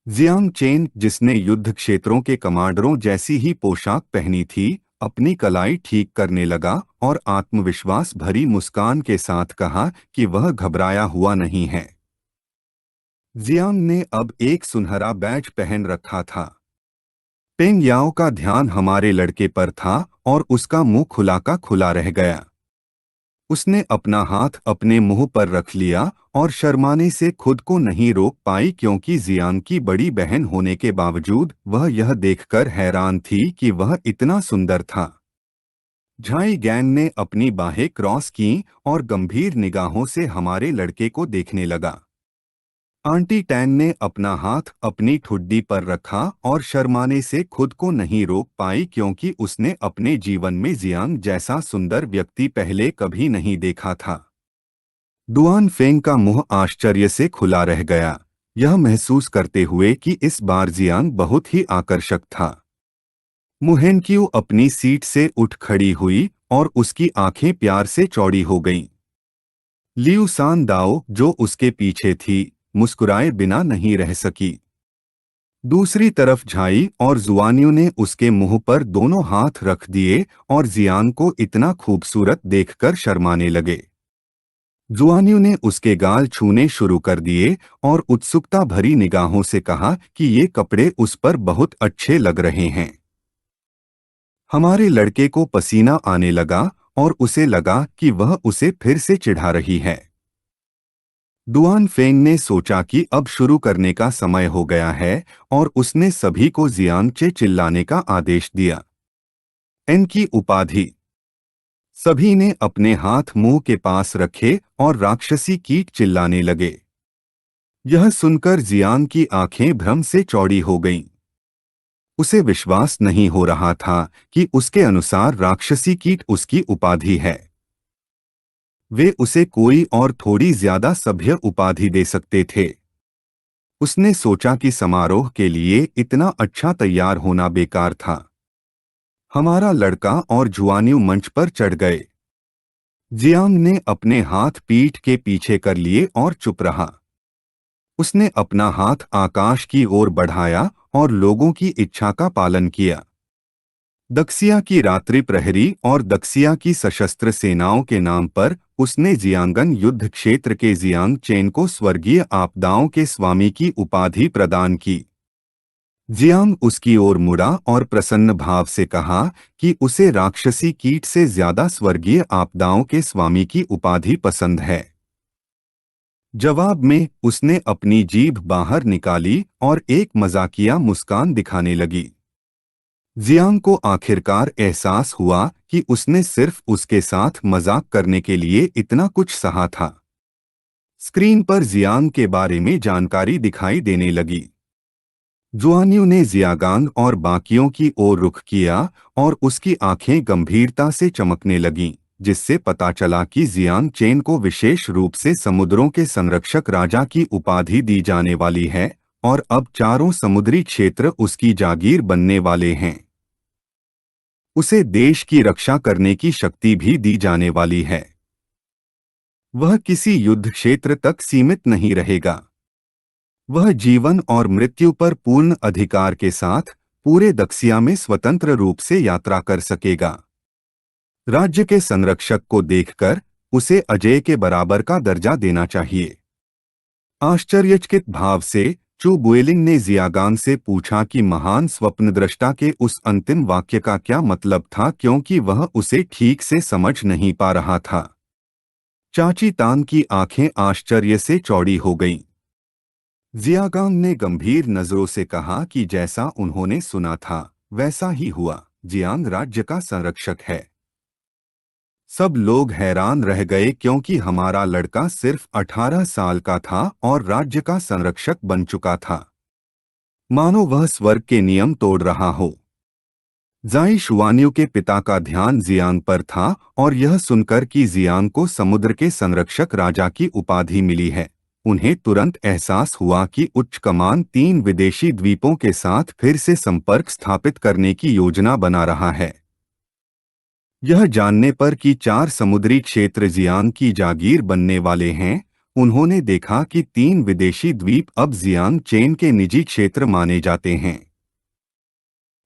जियांग चेन, जिसने युद्ध क्षेत्रों के कमांडरों जैसी ही पोशाक पहनी थी, अपनी कलाई ठीक करने लगा और आत्मविश्वास भरी मुस्कान के साथ कहा कि वह घबराया हुआ नहीं है। जियांग ने अब एक सुनहरा बैज पहन रखा था। पेंग याओ का ध्यान हमारे लड़के पर था और उसका मुंह खुला का खुला रह गया। उसने अपना हाथ अपने मुंह पर रख लिया और शर्माने से खुद को नहीं रोक पाई क्योंकि जियांग की बड़ी बहन होने के बावजूद वह यह देखकर हैरान थी कि वह इतना सुंदर था। झाई गैंग ने अपनी बाहें क्रॉस की और गंभीर निगाहों से हमारे लड़के को देखने लगा। आंटी टैन ने अपना हाथ अपनी ठुड्डी पर रखा और शर्माने से खुद को नहीं रोक पाई, क्योंकि उसने अपने जीवन में जियांग जैसा सुंदर व्यक्ति पहले कभी नहीं देखा था। डुआन फेंग का मुंह आश्चर्य से खुला रह गया, यह महसूस करते हुए कि इस बार जियांग बहुत ही आकर्षक था। मुहेनक्यू अपनी सीट से उठ खड़ी हुई और उसकी आंखें प्यार से चौड़ी हो गईं। लियू सान दाओ, जो उसके पीछे थी, मुस्कुराए बिना नहीं रह सकी। दूसरी तरफ झाई और जुआनियों ने उसके मुंह पर दोनों हाथ रख दिए और जियांग को इतना खूबसूरत देखकर शर्माने लगे। जुआनियों ने उसके गाल छूने शुरू कर दिए और उत्सुकता भरी निगाहों से कहा कि ये कपड़े उस पर बहुत अच्छे लग रहे हैं। हमारे लड़के को पसीना आने लगा और उसे लगा कि वह उसे फिर से चिढ़ा रही है। डुआन फेंग ने सोचा कि अब शुरू करने का समय हो गया है और उसने सभी को जियांगचे चिल्लाने का आदेश दिया। एन की उपाधि। सभी ने अपने हाथ मुंह के पास रखे और राक्षसी कीट चिल्लाने लगे। यह सुनकर जियांग की आंखें भ्रम से चौड़ी हो गईं। उसे विश्वास नहीं हो रहा था कि उसके अनुसार राक्षसी कीट उसकी उपाधि है। वे उसे कोई और थोड़ी ज्यादा सभ्य उपाधि दे सकते थे। उसने सोचा कि समारोह के लिए इतना अच्छा तैयार होना बेकार था। हमारा लड़का और जुआनियों मंच पर चढ़ गए। जियांग ने अपने हाथ पीठ के पीछे कर लिए और चुप रहा। उसने अपना हाथ आकाश की ओर बढ़ाया और लोगों की इच्छा का पालन किया। दक्सिया की रात्रि प्रहरी और दक्सिया की सशस्त्र सेनाओं के नाम पर उसने जियांगन युद्ध क्षेत्र के जियांग चेन को स्वर्गीय आपदाओं के स्वामी की उपाधि प्रदान की। जियांग उसकी ओर मुड़ा और प्रसन्न भाव से कहा कि उसे राक्षसी कीट से ज्यादा स्वर्गीय आपदाओं के स्वामी की उपाधि पसंद है। जवाब में उसने अपनी जीभ बाहर निकाली और एक मजाकिया मुस्कान दिखाने लगी। जियांग को आखिरकार एहसास हुआ कि उसने सिर्फ उसके साथ मजाक करने के लिए इतना कुछ सहा था। स्क्रीन पर जियांग के बारे में जानकारी दिखाई देने लगी। जुआनियों ने जियागांग और बाकियों की ओर रुख किया और उसकी आंखें गंभीरता से चमकने लगीं, जिससे पता चला कि जियांग चेन को विशेष रूप से समुद्रों के संरक्षक राजा की उपाधि दी जाने वाली है और अब चारों समुद्री क्षेत्र उसकी जागीर बनने वाले हैं। उसे देश की रक्षा करने की शक्ति भी दी जाने वाली है। वह किसी युद्ध क्षेत्र तक सीमित नहीं रहेगा। वह जीवन और मृत्यु पर पूर्ण अधिकार के साथ पूरे दक्सिया में स्वतंत्र रूप से यात्रा कर सकेगा। राज्य के संरक्षक को देखकर उसे अजय के बराबर का दर्जा देना चाहिए। आश्चर्यचकित भाव से चू बुएलिंग ने जियागांग से पूछा कि महान स्वप्नद्रष्टा के उस अंतिम वाक्य का क्या मतलब था, क्योंकि वह उसे ठीक से समझ नहीं पा रहा था। चाची तान की आंखें आश्चर्य से चौड़ी हो गईं। जियागांग ने गंभीर नजरों से कहा कि जैसा उन्होंने सुना था वैसा ही हुआ। जियांग राज्य का संरक्षक है। सब लोग हैरान रह गए, क्योंकि हमारा लड़का सिर्फ 18 साल का था और राज्य का संरक्षक बन चुका था, मानो वह स्वर्ग के नियम तोड़ रहा हो। जाई शुआनियों के पिता का ध्यान जियांग पर था और यह सुनकर कि जियांग को समुद्र के संरक्षक राजा की उपाधि मिली है, उन्हें तुरंत एहसास हुआ कि उच्च कमान 3 विदेशी द्वीपों के साथ फिर से संपर्क स्थापित करने की योजना बना रहा है। यह जानने पर कि 4 समुद्री क्षेत्र जियांग की जागीर बनने वाले हैं, उन्होंने देखा कि 3 विदेशी द्वीप अब जियांग चेन के निजी क्षेत्र माने जाते हैं।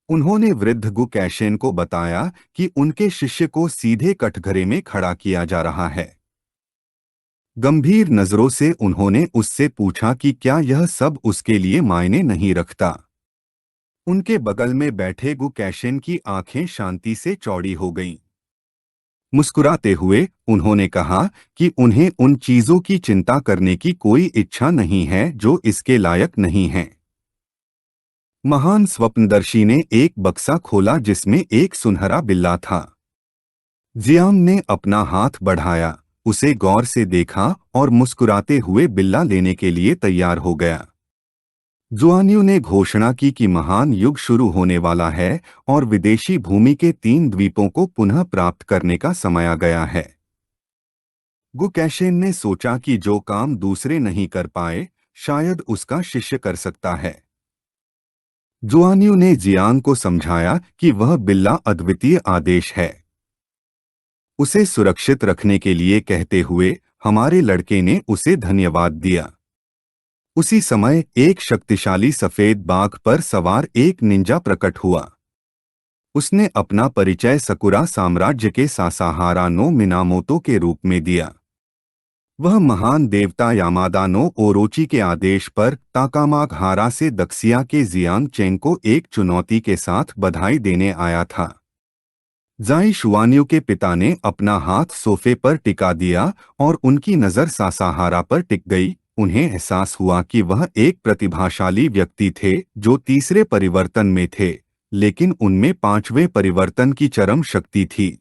उन्होंने वृद्ध गु कैशेन को बताया कि उनके शिष्य को सीधे कटघरे में खड़ा किया जा रहा है। गंभीर नजरों से उन्होंने उससे पूछा कि क्या यह सब उसके लिए मायने नहीं रखता। उनके बगल में बैठे गु कैशेन की आंखें शांति से चौड़ी हो गईं। मुस्कुराते हुए उन्होंने कहा कि उन्हें उन चीजों की चिंता करने की कोई इच्छा नहीं है जो इसके लायक नहीं हैं। महान स्वप्नदर्शी ने एक बक्सा खोला जिसमें एक सुनहरा बिल्ला था। जियांग ने अपना हाथ बढ़ाया, उसे गौर से देखा और मुस्कुराते हुए बिल्ला लेने के लिए तैयार हो गया। जुआनियो ने घोषणा की कि महान युग शुरू होने वाला है और विदेशी भूमि के 3 द्वीपों को पुनः प्राप्त करने का समय आ गया है। गुकैशेन ने सोचा कि जो काम दूसरे नहीं कर पाए, शायद उसका शिष्य कर सकता है। जुआनियो ने जियांग को समझाया कि वह बिल्ला अद्वितीय आदेश है, उसे सुरक्षित रखने के लिए कहते हुए हमारे लड़के ने उसे धन्यवाद दिया। उसी समय एक शक्तिशाली सफेद बाघ पर सवार एक निंजा प्रकट हुआ। उसने अपना परिचय सकुरा साम्राज्य के सासाहारा नो मिनामोतो के रूप में दिया। वह महान देवता यामादा नो ओरोची के आदेश पर ताकामागहारा से दक्सिया के जियांग चेंग को एक चुनौती के साथ बधाई देने आया था। जाई शुआनियो के पिता ने अपना हाथ सोफे पर टिका दिया और उनकी नज़र सासाहारा पर टिक गई। उन्हें एहसास हुआ कि वह एक प्रतिभाशाली व्यक्ति थे जो तीसरे परिवर्तन में थे, लेकिन उनमें 5वें परिवर्तन की चरम शक्ति थी।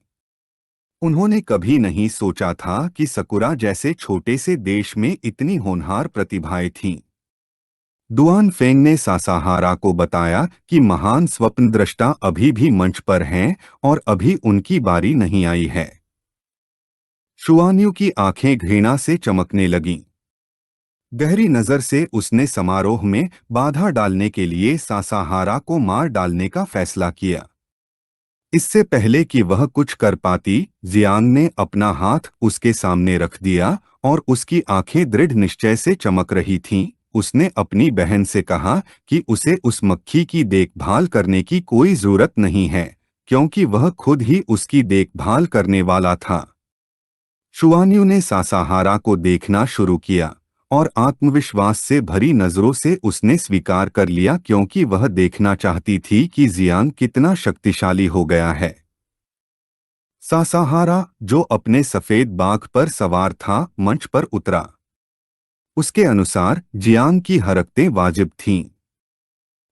उन्होंने कभी नहीं सोचा था कि सकुरा जैसे छोटे से देश में इतनी होनहार प्रतिभाएं थीं। दुआन फेंग ने सासाहारा को बताया कि महान स्वप्नद्रष्टा अभी भी मंच पर हैं और अभी उनकी बारी नहीं आई है। शुआन्यू की आंखें घृणा से चमकने लगीं। गहरी नजर से उसने समारोह में बाधा डालने के लिए सासाहारा को मार डालने का फैसला किया। इससे पहले कि वह कुछ कर पाती, जियांग ने अपना हाथ उसके सामने रख दिया और उसकी आंखें दृढ़ निश्चय से चमक रही थीं। उसने अपनी बहन से कहा कि उसे उस मक्खी की देखभाल करने की कोई जरूरत नहीं है, क्योंकि वह खुद ही उसकी देखभाल करने वाला था। शुआन्यू ने सासाहारा को देखना शुरू किया और आत्मविश्वास से भरी नजरों से उसने स्वीकार कर लिया, क्योंकि वह देखना चाहती थी कि जियांग कितना शक्तिशाली हो गया है। सासाहारा, जो अपने सफेद बाघ पर सवार था, मंच पर उतरा। उसके अनुसार जियांग की हरकतें वाजिब थीं।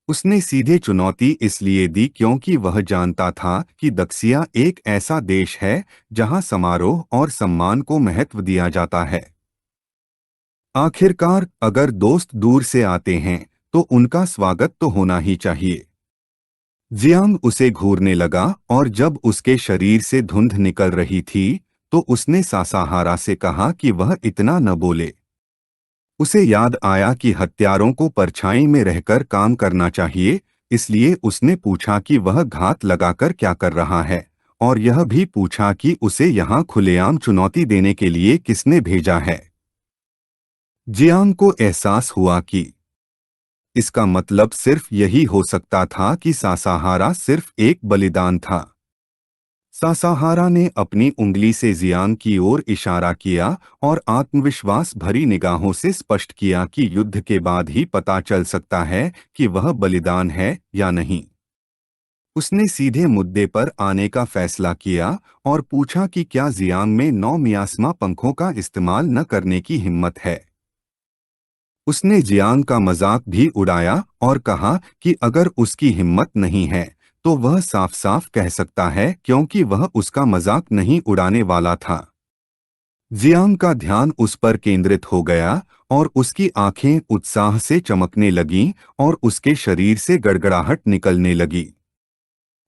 उसने सीधे चुनौती इसलिए दी क्योंकि वह जानता था कि दक्सिया एक ऐसा देश है जहां समारोह और सम्मान को महत्व दिया जाता है। आखिरकार, अगर दोस्त दूर से आते हैं तो उनका स्वागत तो होना ही चाहिए। जियांग उसे घूरने लगा और जब उसके शरीर से धुंध निकल रही थी तो उसने सासाहारा से कहा कि वह इतना न बोले। उसे याद आया कि हत्यारों को परछाई में रहकर काम करना चाहिए, इसलिए उसने पूछा कि वह घात लगाकर क्या कर रहा है, और यह भी पूछा कि उसे यहाँ खुलेआम चुनौती देने के लिए किसने भेजा है। जियांग को एहसास हुआ कि इसका मतलब सिर्फ यही हो सकता था कि सासाहारा सिर्फ एक बलिदान था। सासाहारा ने अपनी उंगली से जियांग की ओर इशारा किया और आत्मविश्वास भरी निगाहों से स्पष्ट किया कि युद्ध के बाद ही पता चल सकता है कि वह बलिदान है या नहीं। उसने सीधे मुद्दे पर आने का फैसला किया और पूछा कि क्या जियांग में 9 मियास्मा पंखों का इस्तेमाल न करने की हिम्मत है। उसने जियांग का मजाक भी उड़ाया और कहा कि अगर उसकी हिम्मत नहीं है तो वह साफ साफ कह सकता है, क्योंकि वह उसका मजाक नहीं उड़ाने वाला था। जियांग का ध्यान उस पर केंद्रित हो गया और उसकी आंखें उत्साह से चमकने लगीं और उसके शरीर से गड़गड़ाहट निकलने लगी।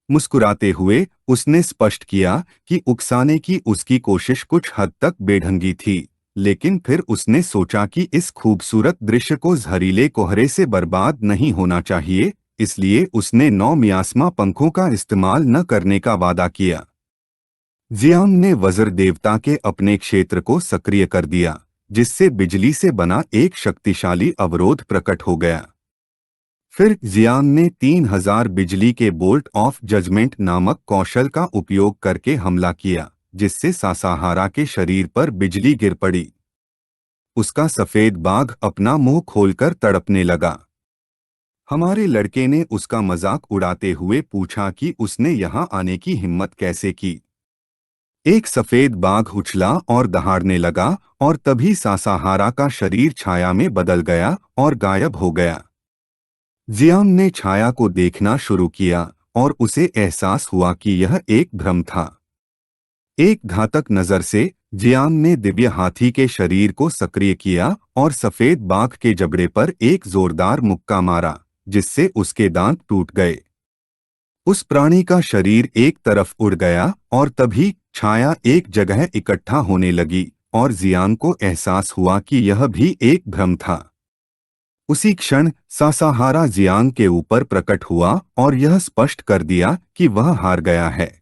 मुस्कुराते हुए उसने स्पष्ट किया कि उकसाने की उसकी कोशिश कुछ हद तक बेढंगी थी, लेकिन फिर उसने सोचा कि इस खूबसूरत दृश्य को जहरीले कोहरे से बर्बाद नहीं होना चाहिए, इसलिए उसने 9 मियास्मा पंखों का इस्तेमाल न करने का वादा किया। जियांग ने वज्र देवता के अपने क्षेत्र को सक्रिय कर दिया, जिससे बिजली से बना एक शक्तिशाली अवरोध प्रकट हो गया। फिर जियांग ने 3000 बिजली के बोल्ट ऑफ जजमेंट नामक कौशल का उपयोग करके हमला किया, जिससे सासाहारा के शरीर पर बिजली गिर पड़ी। उसका सफेद बाघ अपना मुंह खोलकर तड़पने लगा। हमारे लड़के ने उसका मजाक उड़ाते हुए पूछा कि उसने यहाँ आने की हिम्मत कैसे की। एक सफेद बाघ उछला और दहाड़ने लगा और तभी सासाहारा का शरीर छाया में बदल गया और गायब हो गया। जियांग ने छाया को देखना शुरू किया और उसे एहसास हुआ कि यह एक भ्रम था। एक घातक नजर से जियांग ने दिव्य हाथी के शरीर को सक्रिय किया और सफेद बाघ के जबड़े पर एक जोरदार मुक्का मारा, जिससे उसके दांत टूट गए। उस प्राणी का शरीर एक तरफ उड़ गया और तभी छाया एक जगह इकट्ठा होने लगी और जियांग को एहसास हुआ कि यह भी एक भ्रम था। उसी क्षण सासाहारा जियांग के ऊपर प्रकट हुआ और यह स्पष्ट कर दिया कि वह हार गया है।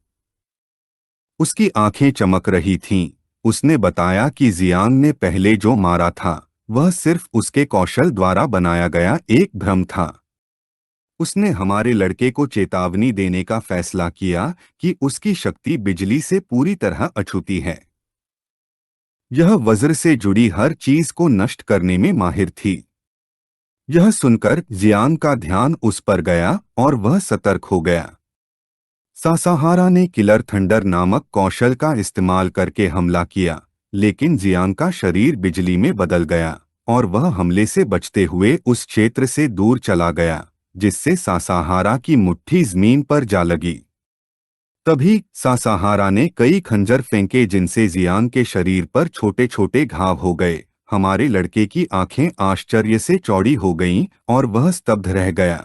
उसकी आंखें चमक रही थीं। उसने बताया कि जियांग ने पहले जो मारा था वह सिर्फ उसके कौशल द्वारा बनाया गया एक भ्रम था। उसने हमारे लड़के को चेतावनी देने का फैसला किया कि उसकी शक्ति बिजली से पूरी तरह अछूती है। यह वज्र से जुड़ी हर चीज को नष्ट करने में माहिर थी। यह सुनकर जियांग का ध्यान उस पर गया और वह सतर्क हो गया। सासाहारा ने किलर थंडर नामक कौशल का इस्तेमाल करके हमला किया, लेकिन जियांग का शरीर बिजली में बदल गया और वह हमले से बचते हुए उस क्षेत्र से दूर चला गया, जिससे सासाहारा की मुट्ठी जमीन पर जा लगी। तभी सासाहारा ने कई खंजर फेंके जिनसे जियांग के शरीर पर छोटे छोटे घाव हो गए। हमारे लड़के की आंखें आश्चर्य से चौड़ी हो गईं और वह स्तब्ध रह गया।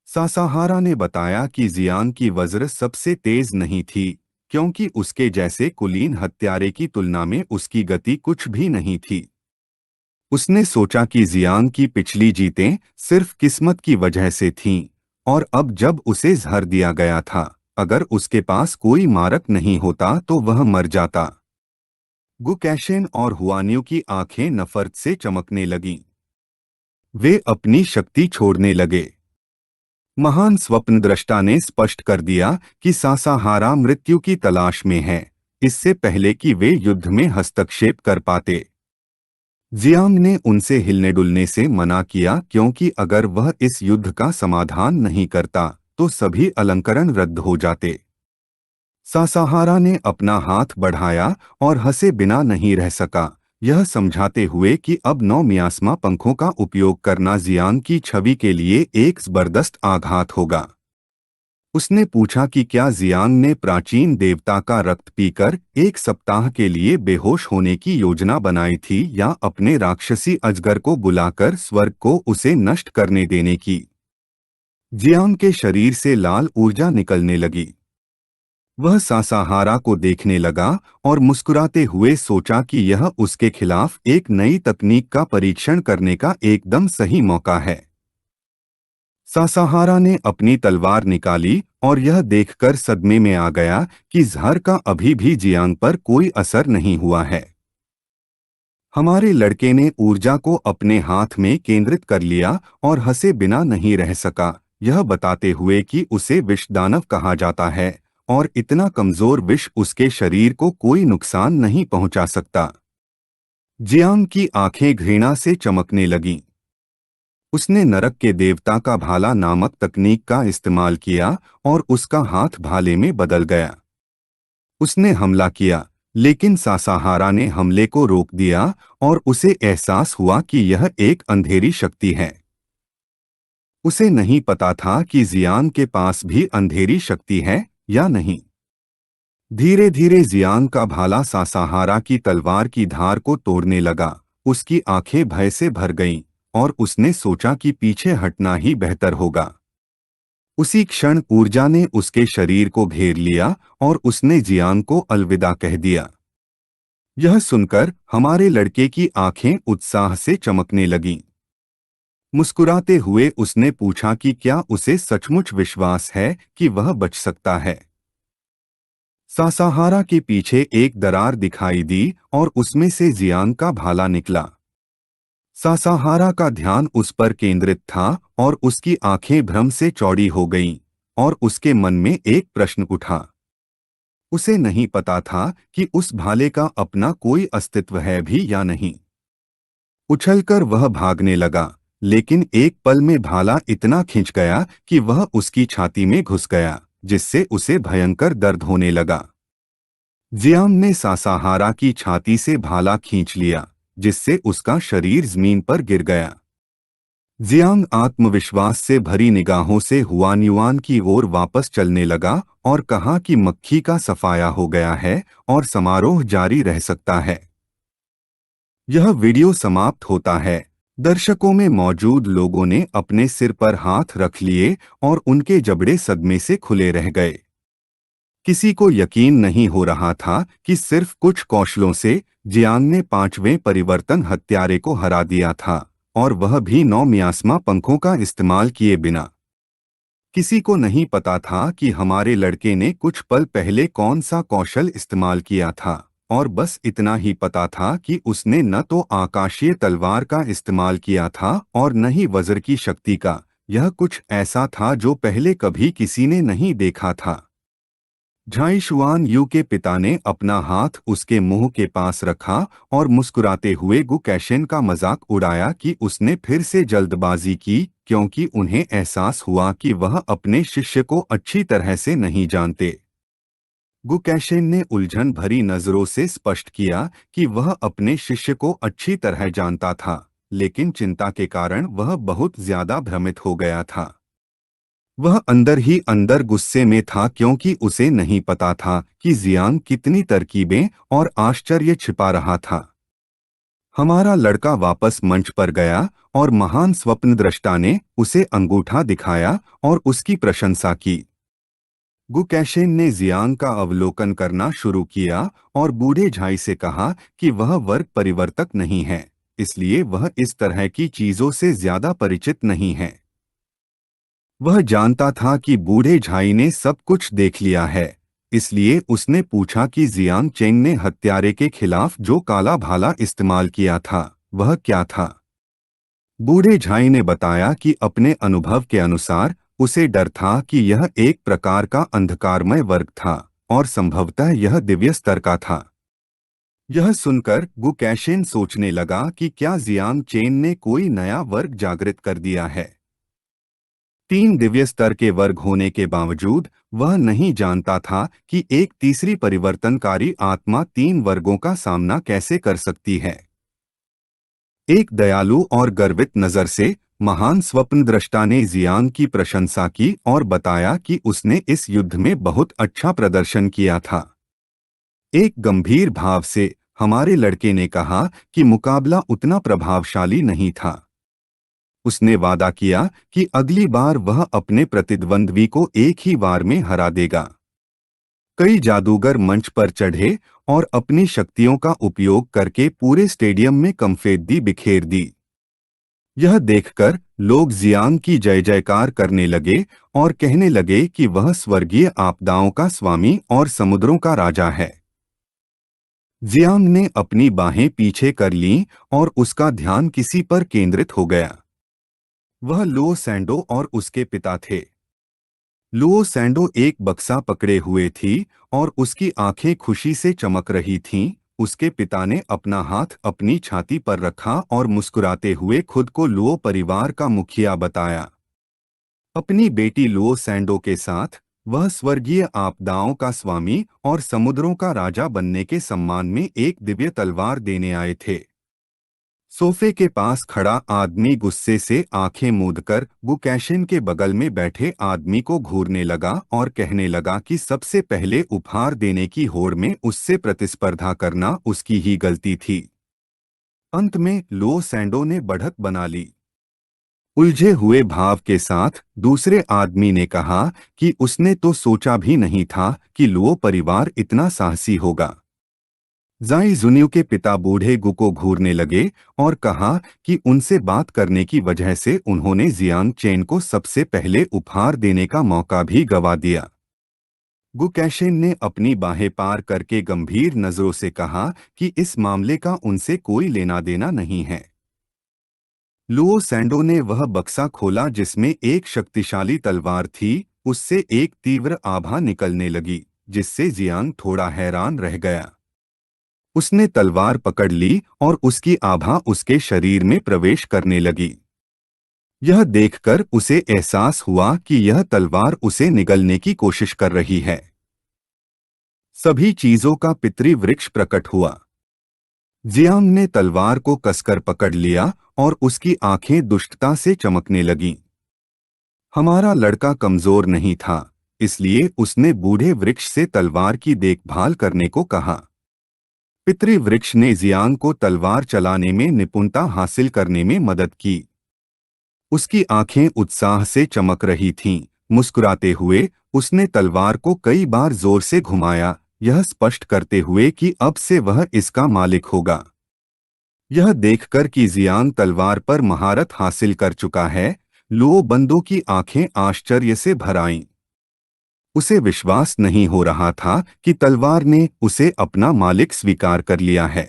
सासाहारा ने बताया कि जियांग की वज्र सबसे तेज नहीं थी, क्योंकि उसके जैसे कुलीन हत्यारे की तुलना में उसकी गति कुछ भी नहीं थी। उसने सोचा कि जियांग की पिछली जीतें सिर्फ किस्मत की वजह से थीं, और अब जब उसे जहर दिया गया था, अगर उसके पास कोई मारक नहीं होता तो वह मर जाता। गुकैशेन और हुआनियों की आंखें नफरत से चमकने लगीं। वे अपनी शक्ति छोड़ने लगे। महान स्वप्नद्रष्टा ने स्पष्ट कर दिया कि सासाहारा मृत्यु की तलाश में है, इससे पहले कि वे युद्ध में हस्तक्षेप कर पाते। जियांग ने उनसे हिलने डुलने से मना किया, क्योंकि अगर वह इस युद्ध का समाधान नहीं करता तो सभी अलंकरण रद्द हो जाते। सासाहारा ने अपना हाथ बढ़ाया और हंसे बिना नहीं रह सका, यह समझाते हुए कि अब 9 मियास्मा पंखों का उपयोग करना जियांग की छवि के लिए एक जबरदस्त आघात होगा। उसने पूछा कि क्या जियांग ने प्राचीन देवता का रक्त पीकर 1 सप्ताह के लिए बेहोश होने की योजना बनाई थी या अपने राक्षसी अजगर को बुलाकर स्वर्ग को उसे नष्ट करने देने की। जियांग के शरीर से लाल ऊर्जा निकलने लगी। वह सासाहारा को देखने लगा और मुस्कुराते हुए सोचा कि यह उसके खिलाफ एक नई तकनीक का परीक्षण करने का एकदम सही मौका है। सासाहारा ने अपनी तलवार निकाली और यह देखकर सदमे में आ गया कि जहर का अभी भी जियांग पर कोई असर नहीं हुआ है। हमारे लड़के ने ऊर्जा को अपने हाथ में केंद्रित कर लिया और हंसे बिना नहीं रह सका, यह बताते हुए कि उसे विषदानव कहा जाता है और इतना कमजोर विष उसके शरीर को कोई नुकसान नहीं पहुंचा सकता। जियांग की आंखें घृणा से चमकने लगीं। उसने नरक के देवता का भाला नामक तकनीक का इस्तेमाल किया और उसका हाथ भाले में बदल गया। उसने हमला किया, लेकिन सासाहारा ने हमले को रोक दिया और उसे एहसास हुआ कि यह एक अंधेरी शक्ति है। उसे नहीं पता था कि जियांग के पास भी अंधेरी शक्ति है या नहीं। धीरे धीरे जियांग का भाला सासाहारा की तलवार की धार को तोड़ने लगा। उसकी आंखें भय से भर गईं और उसने सोचा कि पीछे हटना ही बेहतर होगा। उसी क्षण ऊर्जा ने उसके शरीर को घेर लिया और उसने जियांग को अलविदा कह दिया। यह सुनकर हमारे लड़के की आंखें उत्साह से चमकने लगीं। मुस्कुराते हुए उसने पूछा कि क्या उसे सचमुच विश्वास है कि वह बच सकता है। सासाहारा के पीछे एक दरार दिखाई दी और उसमें से जियांग का भाला निकला। सासाहारा का ध्यान उस पर केंद्रित था और उसकी आंखें भ्रम से चौड़ी हो गईं और उसके मन में एक प्रश्न उठा। उसे नहीं पता था कि उस भाले का अपना कोई अस्तित्व है भी या नहीं। उछलकर वह भागने लगा, लेकिन एक पल में भाला इतना खिंच गया कि वह उसकी छाती में घुस गया, जिससे उसे भयंकर दर्द होने लगा। जियांग ने सासाहारा की छाती से भाला खींच लिया, जिससे उसका शरीर जमीन पर गिर गया। जियांग आत्मविश्वास से भरी निगाहों से हुआन युआन की ओर वापस चलने लगा और कहा कि मक्खी का सफाया हो गया है और समारोह जारी रह सकता है। यह वीडियो समाप्त होता है। दर्शकों में मौजूद लोगों ने अपने सिर पर हाथ रख लिए और उनके जबड़े सदमे से खुले रह गए। किसी को यकीन नहीं हो रहा था कि सिर्फ कुछ कौशलों से जियांग ने पांचवें परिवर्तन हत्यारे को हरा दिया था, और वह भी 9 मियास्मा पंखों का इस्तेमाल किए बिना। किसी को नहीं पता था कि हमारे लड़के ने कुछ पल पहले कौन सा कौशल इस्तेमाल किया था, और बस इतना ही पता था कि उसने न तो आकाशीय तलवार का इस्तेमाल किया था और न ही वज्र की शक्ति का। यह कुछ ऐसा था जो पहले कभी किसी ने नहीं देखा था। झाई शुआन यू के पिता ने अपना हाथ उसके मुंह के पास रखा और मुस्कुराते हुए गु कैशेन का मजाक उड़ाया कि उसने फिर से जल्दबाजी की, क्योंकि उन्हें एहसास हुआ कि वह अपने शिष्य को अच्छी तरह से नहीं जानते। गु कैशेन ने उलझन भरी नजरों से स्पष्ट किया कि वह अपने शिष्य को अच्छी तरह जानता था, लेकिन चिंता के कारण वह बहुत ज्यादा भ्रमित हो गया था। वह अंदर ही अंदर गुस्से में था, क्योंकि उसे नहीं पता था कि जियांग कितनी तरकीबें और आश्चर्य छिपा रहा था। हमारा लड़का वापस मंच पर गया और महान स्वप्नद्रष्टा ने उसे अंगूठा दिखाया और उसकी प्रशंसा की। गु कैशेन ने जियांग का अवलोकन करना शुरू किया और बूढ़े झाई से कहा कि वह वर्ग परिवर्तक नहीं है, इसलिए वह इस तरह की चीजों से ज्यादा परिचित नहीं है। वह जानता था कि बूढ़े झाई ने सब कुछ देख लिया है, इसलिए उसने पूछा कि जियांग चेंग ने हत्यारे के खिलाफ जो काला भाला इस्तेमाल किया था वह क्या था। बूढ़े झाई ने बताया कि अपने अनुभव के अनुसार उसे डर था कि यह एक प्रकार का अंधकारमय वर्ग था और संभवतः यह दिव्य स्तर का था। यह सुनकर गु कैशेन सोचने लगा कि क्या जियांग चेन ने कोई नया वर्ग जागृत कर दिया है। 3 दिव्य स्तर के वर्ग होने के बावजूद वह नहीं जानता था कि एक तीसरी परिवर्तनकारी आत्मा 3 वर्गों का सामना कैसे कर सकती है। एक दयालु और गर्वित नजर से महान स्वप्नद्रष्टा ने जियांग की प्रशंसा की और बताया कि उसने इस युद्ध में बहुत अच्छा प्रदर्शन किया था। एक गंभीर भाव से हमारे लड़के ने कहा कि मुकाबला उतना प्रभावशाली नहीं था। उसने वादा किया कि अगली बार वह अपने प्रतिद्वंद्वी को एक ही वार में हरा देगा। कई जादूगर मंच पर चढ़े और अपनी शक्तियों का उपयोग करके पूरे स्टेडियम में कंफेद्दी बिखेर दी। यह देखकर लोग जियांग की जय जयकार करने लगे और कहने लगे कि वह स्वर्गीय आपदाओं का स्वामी और समुद्रों का राजा है। जियांग ने अपनी बाहें पीछे कर लीं और उसका ध्यान किसी पर केंद्रित हो गया। वह लो सैंडो और उसके पिता थे। लुओ सैंडो एक बक्सा पकड़े हुए थी और उसकी आंखें खुशी से चमक रही थीं। उसके पिता ने अपना हाथ अपनी छाती पर रखा और मुस्कुराते हुए खुद को लुओ परिवार का मुखिया बताया। अपनी बेटी लुओ सैंडो के साथ वह स्वर्गीय आपदाओं का स्वामी और समुद्रों का राजा बनने के सम्मान में एक दिव्य तलवार देने आए थे। सोफे के पास खड़ा आदमी गुस्से से आंखें मूंदकर बुकैशिन के बगल में बैठे आदमी को घूरने लगा और कहने लगा कि सबसे पहले उपहार देने की होड़ में उससे प्रतिस्पर्धा करना उसकी ही गलती थी। अंत में लो सैंडो ने बढ़त बना ली। उलझे हुए भाव के साथ दूसरे आदमी ने कहा कि उसने तो सोचा भी नहीं था कि लुओ परिवार इतना साहसी होगा। जाई जुनियू के पिता बूढ़े गु को घूरने लगे और कहा कि उनसे बात करने की वजह से उन्होंने जियांग चेन को सबसे पहले उपहार देने का मौका भी गंवा दिया। गु कैशेन ने अपनी बाहें पार करके गंभीर नजरों से कहा कि इस मामले का उनसे कोई लेना देना नहीं है। लुओ सैंडो ने वह बक्सा खोला जिसमें एक शक्तिशाली तलवार थी। उससे एक तीव्र आभा निकलने लगी, जिससे जियांग थोड़ा हैरान रह गया। उसने तलवार पकड़ ली और उसकी आभा उसके शरीर में प्रवेश करने लगी। यह देखकर उसे एहसास हुआ कि यह तलवार उसे निगलने की कोशिश कर रही है। सभी चीजों का पितृ वृक्ष प्रकट हुआ। जियांग ने तलवार को कसकर पकड़ लिया और उसकी आंखें दुष्टता से चमकने लगीं। हमारा लड़का कमजोर नहीं था, इसलिए उसने बूढ़े वृक्ष से तलवार की देखभाल करने को कहा। पितृ वृक्ष ने जियांग को तलवार चलाने में निपुणता हासिल करने में मदद की। उसकी आंखें उत्साह से चमक रही थीं। मुस्कुराते हुए उसने तलवार को कई बार जोर से घुमाया, यह स्पष्ट करते हुए कि अब से वह इसका मालिक होगा। यह देखकर कि जियांग तलवार पर महारत हासिल कर चुका है, लुओ बंदो की आंखें आश्चर्य से भर आईं। उसे विश्वास नहीं हो रहा था कि तलवार ने उसे अपना मालिक स्वीकार कर लिया है।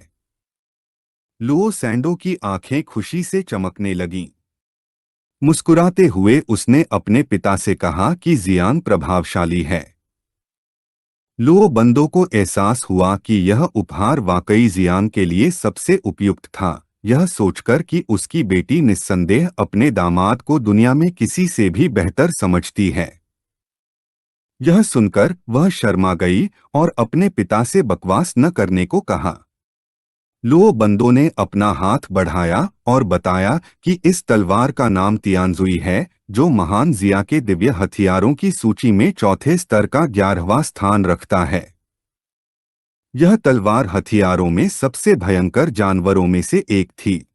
लुओ सैंडो की आंखें खुशी से चमकने लगीं। मुस्कुराते हुए उसने अपने पिता से कहा कि जियांग प्रभावशाली है। लुओ बंदो को एहसास हुआ कि यह उपहार वाकई जियांग के लिए सबसे उपयुक्त था, यह सोचकर कि उसकी बेटी निस्संदेह अपने दामाद को दुनिया में किसी से भी बेहतर समझती है। यह सुनकर वह शर्मा गई और अपने पिता से बकवास न करने को कहा। लुओ बंदो ने अपना हाथ बढ़ाया और बताया कि इस तलवार का नाम तियानजुई है, जो महान जिया के दिव्य हथियारों की सूची में चौथे स्तर का 11वां स्थान रखता है। यह तलवार हथियारों में सबसे भयंकर जानवरों में से एक थी।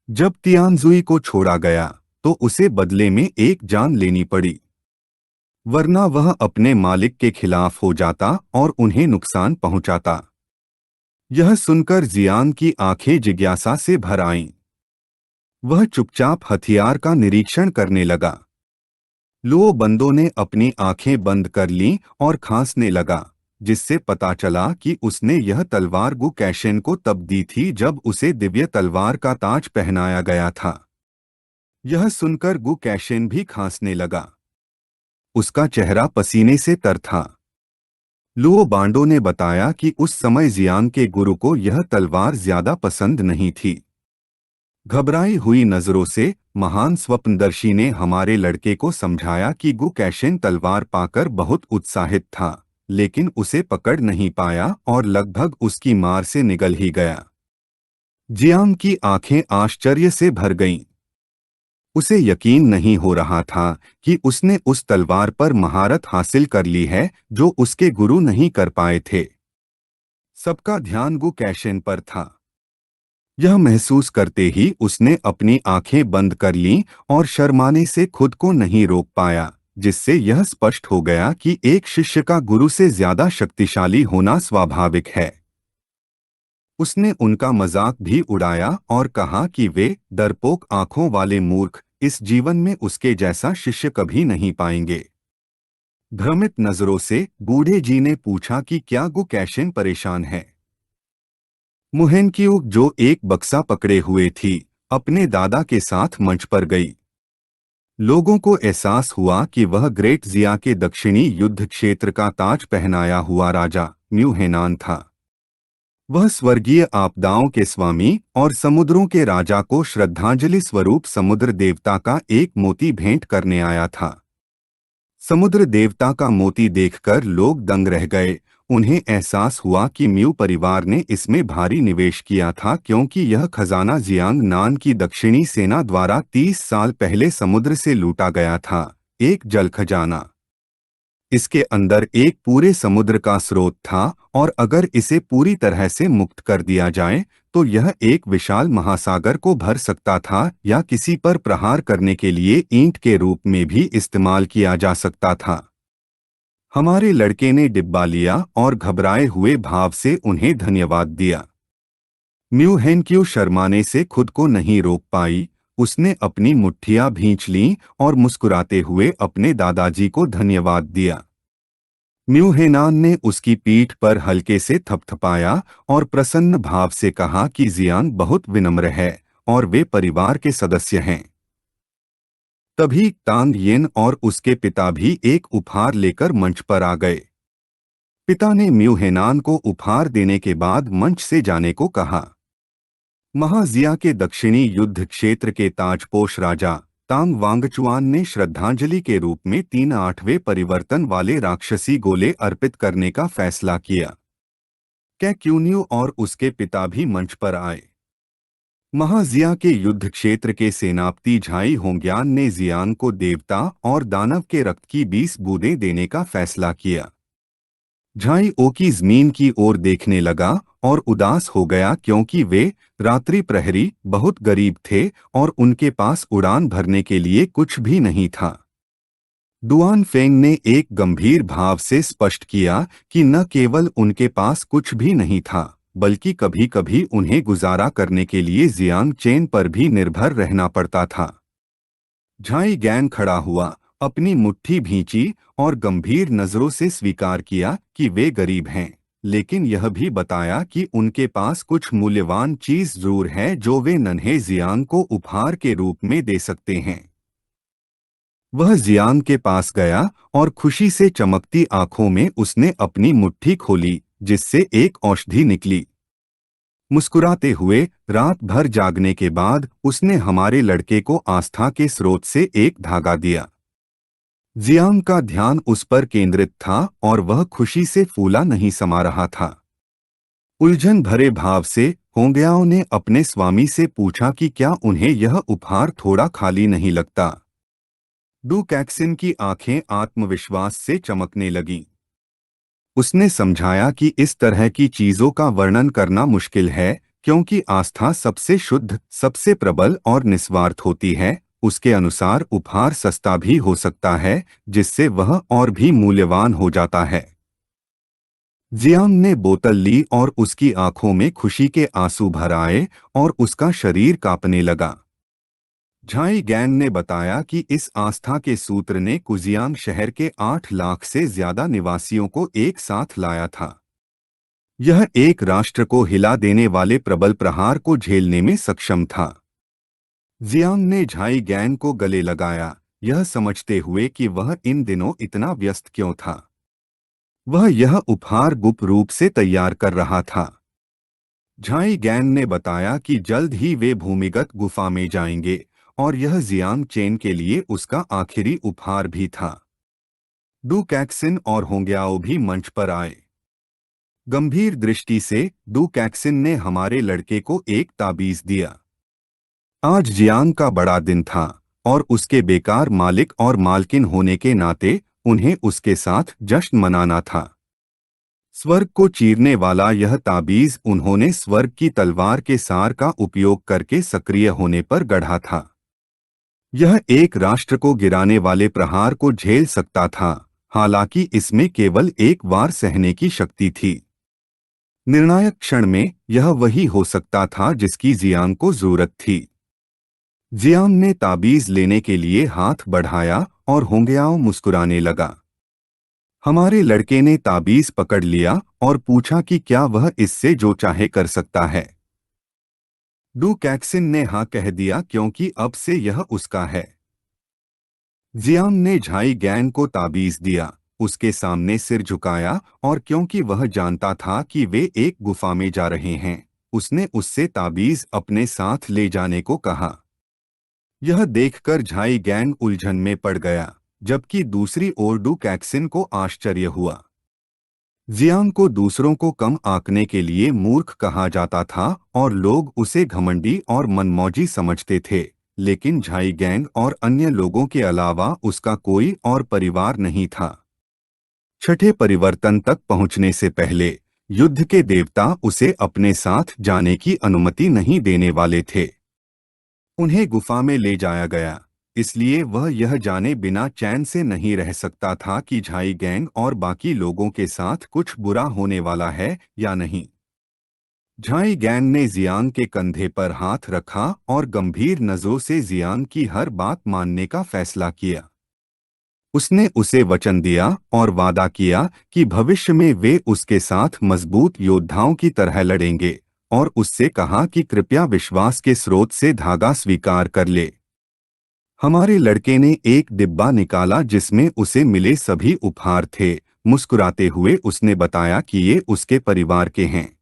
जब तियानजुई को छोड़ा गया तो उसे बदले में एक जान लेनी पड़ी, वरना वह अपने मालिक के खिलाफ हो जाता और उन्हें नुकसान पहुंचाता। यह सुनकर जियांग की आंखें जिज्ञासा से भर आईं। वह चुपचाप हथियार का निरीक्षण करने लगा। लुओ बंदो ने अपनी आंखें बंद कर लीं और खांसने लगा, जिससे पता चला कि उसने यह तलवार गु कैशेन को तब दी थी जब उसे दिव्य तलवार का ताज पहनाया गया था। यह सुनकर गु कैशेन भी खांसने लगा। उसका चेहरा पसीने से तर था। लुओ बांडो ने बताया कि उस समय जियांग के गुरु को यह तलवार ज्यादा पसंद नहीं थी। घबराई हुई नजरों से महान स्वप्नदर्शी ने हमारे लड़के को समझाया कि गु कैशेन तलवार पाकर बहुत उत्साहित था, लेकिन उसे पकड़ नहीं पाया और लगभग उसकी मार से निगल ही गया। जियांग की आंखें आश्चर्य से भर गईं। उसे यकीन नहीं हो रहा था कि उसने उस तलवार पर महारत हासिल कर ली है जो उसके गुरु नहीं कर पाए थे। सबका ध्यान गु कैशेन पर था। यह महसूस करते ही उसने अपनी आंखें बंद कर लीं और शर्माने से खुद को नहीं रोक पाया, जिससे यह स्पष्ट हो गया कि एक शिष्य का गुरु से ज्यादा शक्तिशाली होना स्वाभाविक है। उसने उनका मजाक भी उड़ाया और कहा कि वे डरपोक आंखों वाले मूर्ख इस जीवन में उसके जैसा शिष्य कभी नहीं पाएंगे। भ्रमित नजरों से बूढ़े जी ने पूछा कि क्या गु कैशेन परेशान है। मुहेनक्यू, जो एक बक्सा पकड़े हुए थी, अपने दादा के साथ मंच पर गई। लोगों को एहसास हुआ कि वह ग्रेट जिया के दक्षिणी युद्ध क्षेत्र का ताज पहनाया हुआ राजा म्यू हेनान था। वह स्वर्गीय आपदाओं के स्वामी और समुद्रों के राजा को श्रद्धांजलि स्वरूप समुद्र देवता का एक मोती भेंट करने आया था। समुद्र देवता का मोती देखकर लोग दंग रह गए। उन्हें एहसास हुआ कि म्यू परिवार ने इसमें भारी निवेश किया था, क्योंकि यह खजाना जियांग नान की दक्षिणी सेना द्वारा 30 साल पहले समुद्र से लूटा गया था, एक जल खजाना। इसके अंदर एक पूरे समुद्र का स्रोत था और अगर इसे पूरी तरह से मुक्त कर दिया जाए तो यह एक विशाल महासागर को भर सकता था या किसी पर प्रहार करने के लिए ईंट के रूप में भी इस्तेमाल किया जा सकता था। हमारे लड़के ने डिब्बा लिया और घबराए हुए भाव से उन्हें धन्यवाद दिया। म्यू हेनक्यू शर्माने से खुद को नहीं रोक पाई। उसने अपनी मुट्ठियां भींच लीं और मुस्कुराते हुए अपने दादाजी को धन्यवाद दिया। म्यू हेनान ने उसकी पीठ पर हल्के से थपथपाया और प्रसन्न भाव से कहा कि जियांग बहुत विनम्र है और वे परिवार के सदस्य हैं। तभी तांग येन और उसके पिता भी एक उपहार लेकर मंच पर आ गए। पिता ने म्यू हेनान को उपहार देने के बाद मंच से जाने को कहा। महाजिया के दक्षिणी युद्ध क्षेत्र के ताजपोश राजा तांग वांगचुआन ने श्रद्धांजलि के रूप में 3 8वें परिवर्तन वाले राक्षसी गोले अर्पित करने का फैसला किया। कैक्यून्यू और उसके पिता भी मंच पर आए। महाजिया के युद्ध क्षेत्र के सेनापति झाई होंग्यान ने जियान को देवता और दानव के रक्त की 20 बूंदें देने का फैसला किया। झाई ओ की जमीन की ओर देखने लगा और उदास हो गया क्योंकि वे रात्रि प्रहरी बहुत गरीब थे और उनके पास उड़ान भरने के लिए कुछ भी नहीं था। दुआन फेंग ने एक गंभीर भाव से स्पष्ट किया कि न केवल उनके पास कुछ भी नहीं था, बल्कि कभी-कभी उन्हें गुजारा करने के लिए जियांग चेन पर भी निर्भर रहना पड़ता था। झाई गैन खड़ा हुआ, अपनी मुट्ठी भींची और गंभीर नजरों से स्वीकार किया कि वे गरीब हैं, लेकिन यह भी बताया कि उनके पास कुछ मूल्यवान चीज जरूर है जो वे नन्हे जियांग को उपहार के रूप में दे सकते हैं। वह जियांग के पास गया और खुशी से चमकती आंखों में उसने अपनी मुट्ठी खोली, जिससे एक औषधि निकली। मुस्कुराते हुए रात भर जागने के बाद उसने हमारे लड़के को आस्था के स्रोत से एक धागा दिया। जियांग का ध्यान उस पर केंद्रित था और वह खुशी से फूला नहीं समा रहा था। उलझन भरे भाव से होंग्याओ ने अपने स्वामी से पूछा कि क्या उन्हें यह उपहार थोड़ा खाली नहीं लगता। डू कैक्सिन की आंखें आत्मविश्वास से चमकने लगीं। उसने समझाया कि इस तरह की चीजों का वर्णन करना मुश्किल है, क्योंकि आस्था सबसे शुद्ध, सबसे प्रबल और निस्वार्थ होती है। उसके अनुसार उपहार सस्ता भी हो सकता है, जिससे वह और भी मूल्यवान हो जाता है। जियांग ने बोतल ली और उसकी आंखों में खुशी के आंसू भर आए और उसका शरीर कांपने लगा। झाई गैन ने बताया कि इस आस्था के सूत्र ने कुजियांग शहर के 8 लाख से ज्यादा निवासियों को एक साथ लाया था। यह एक राष्ट्र को हिला देने वाले प्रबल प्रहार को झेलने में सक्षम था। जियांग ने झाई गैन को गले लगाया, यह समझते हुए कि वह इन दिनों इतना व्यस्त क्यों था। वह यह उपहार गुप्त रूप से तैयार कर रहा था। झाई गैन ने बताया कि जल्द ही वे भूमिगत गुफा में जाएंगे और यह जियांग चेन के लिए उसका आखिरी उपहार भी था। डू कैक्सिन और होंग्याओ भी मंच पर आए। गंभीर दृष्टि से डू कैक्सिन ने हमारे लड़के को एक ताबीज दिया। आज जियांग का बड़ा दिन था और उसके बेकार मालिक और मालकिन होने के नाते उन्हें उसके साथ जश्न मनाना था। स्वर्ग को चीरने वाला यह ताबीज उन्होंने स्वर्ग की तलवार के सार का उपयोग करके सक्रिय होने पर गढ़ा था। यह एक राष्ट्र को गिराने वाले प्रहार को झेल सकता था, हालांकि इसमें केवल एक बार सहने की शक्ति थी। निर्णायक क्षण में यह वही हो सकता था जिसकी जियांग को जरूरत थी। जियांग ने ताबीज लेने के लिए हाथ बढ़ाया और होंग्याओ मुस्कुराने लगा। हमारे लड़के ने ताबीज पकड़ लिया और पूछा कि क्या वह इससे जो चाहे कर सकता है। डू कैक्सिन ने हाँ कह दिया क्योंकि अब से यह उसका है। जियांग ने झाई गैन को ताबीज दिया, उसके सामने सिर झुकाया और क्योंकि वह जानता था कि वे एक गुफा में जा रहे हैं, उसने उससे ताबीज अपने साथ ले जाने को कहा। यह देखकर झाई गैंग उलझन में पड़ गया, जबकि दूसरी ओर डू कैक्सिन को आश्चर्य हुआ। जियांग को दूसरों को कम आंकने के लिए मूर्ख कहा जाता था और लोग उसे घमंडी और मनमौजी समझते थे, लेकिन झाई गैंग और अन्य लोगों के अलावा उसका कोई और परिवार नहीं था। छठे परिवर्तन तक पहुंचने से पहले युद्ध के देवता उसे अपने साथ जाने की अनुमति नहीं देने वाले थे। उन्हें गुफा में ले जाया गया, इसलिए वह यह जाने बिना चैन से नहीं रह सकता था कि झाई गैंग और बाकी लोगों के साथ कुछ बुरा होने वाला है या नहीं। झाई गैंग ने जियांग के कंधे पर हाथ रखा और गंभीर नजरों से जियांग की हर बात मानने का फैसला किया। उसने उसे वचन दिया और वादा किया कि भविष्य में वे उसके साथ मजबूत योद्धाओं की तरह लड़ेंगे, और उससे कहा कि कृपया विश्वास के स्रोत से धागा स्वीकार कर ले। हमारे लड़के ने एक डिब्बा निकाला जिसमें उसे मिले सभी उपहार थे। मुस्कुराते हुए उसने बताया कि ये उसके परिवार के हैं।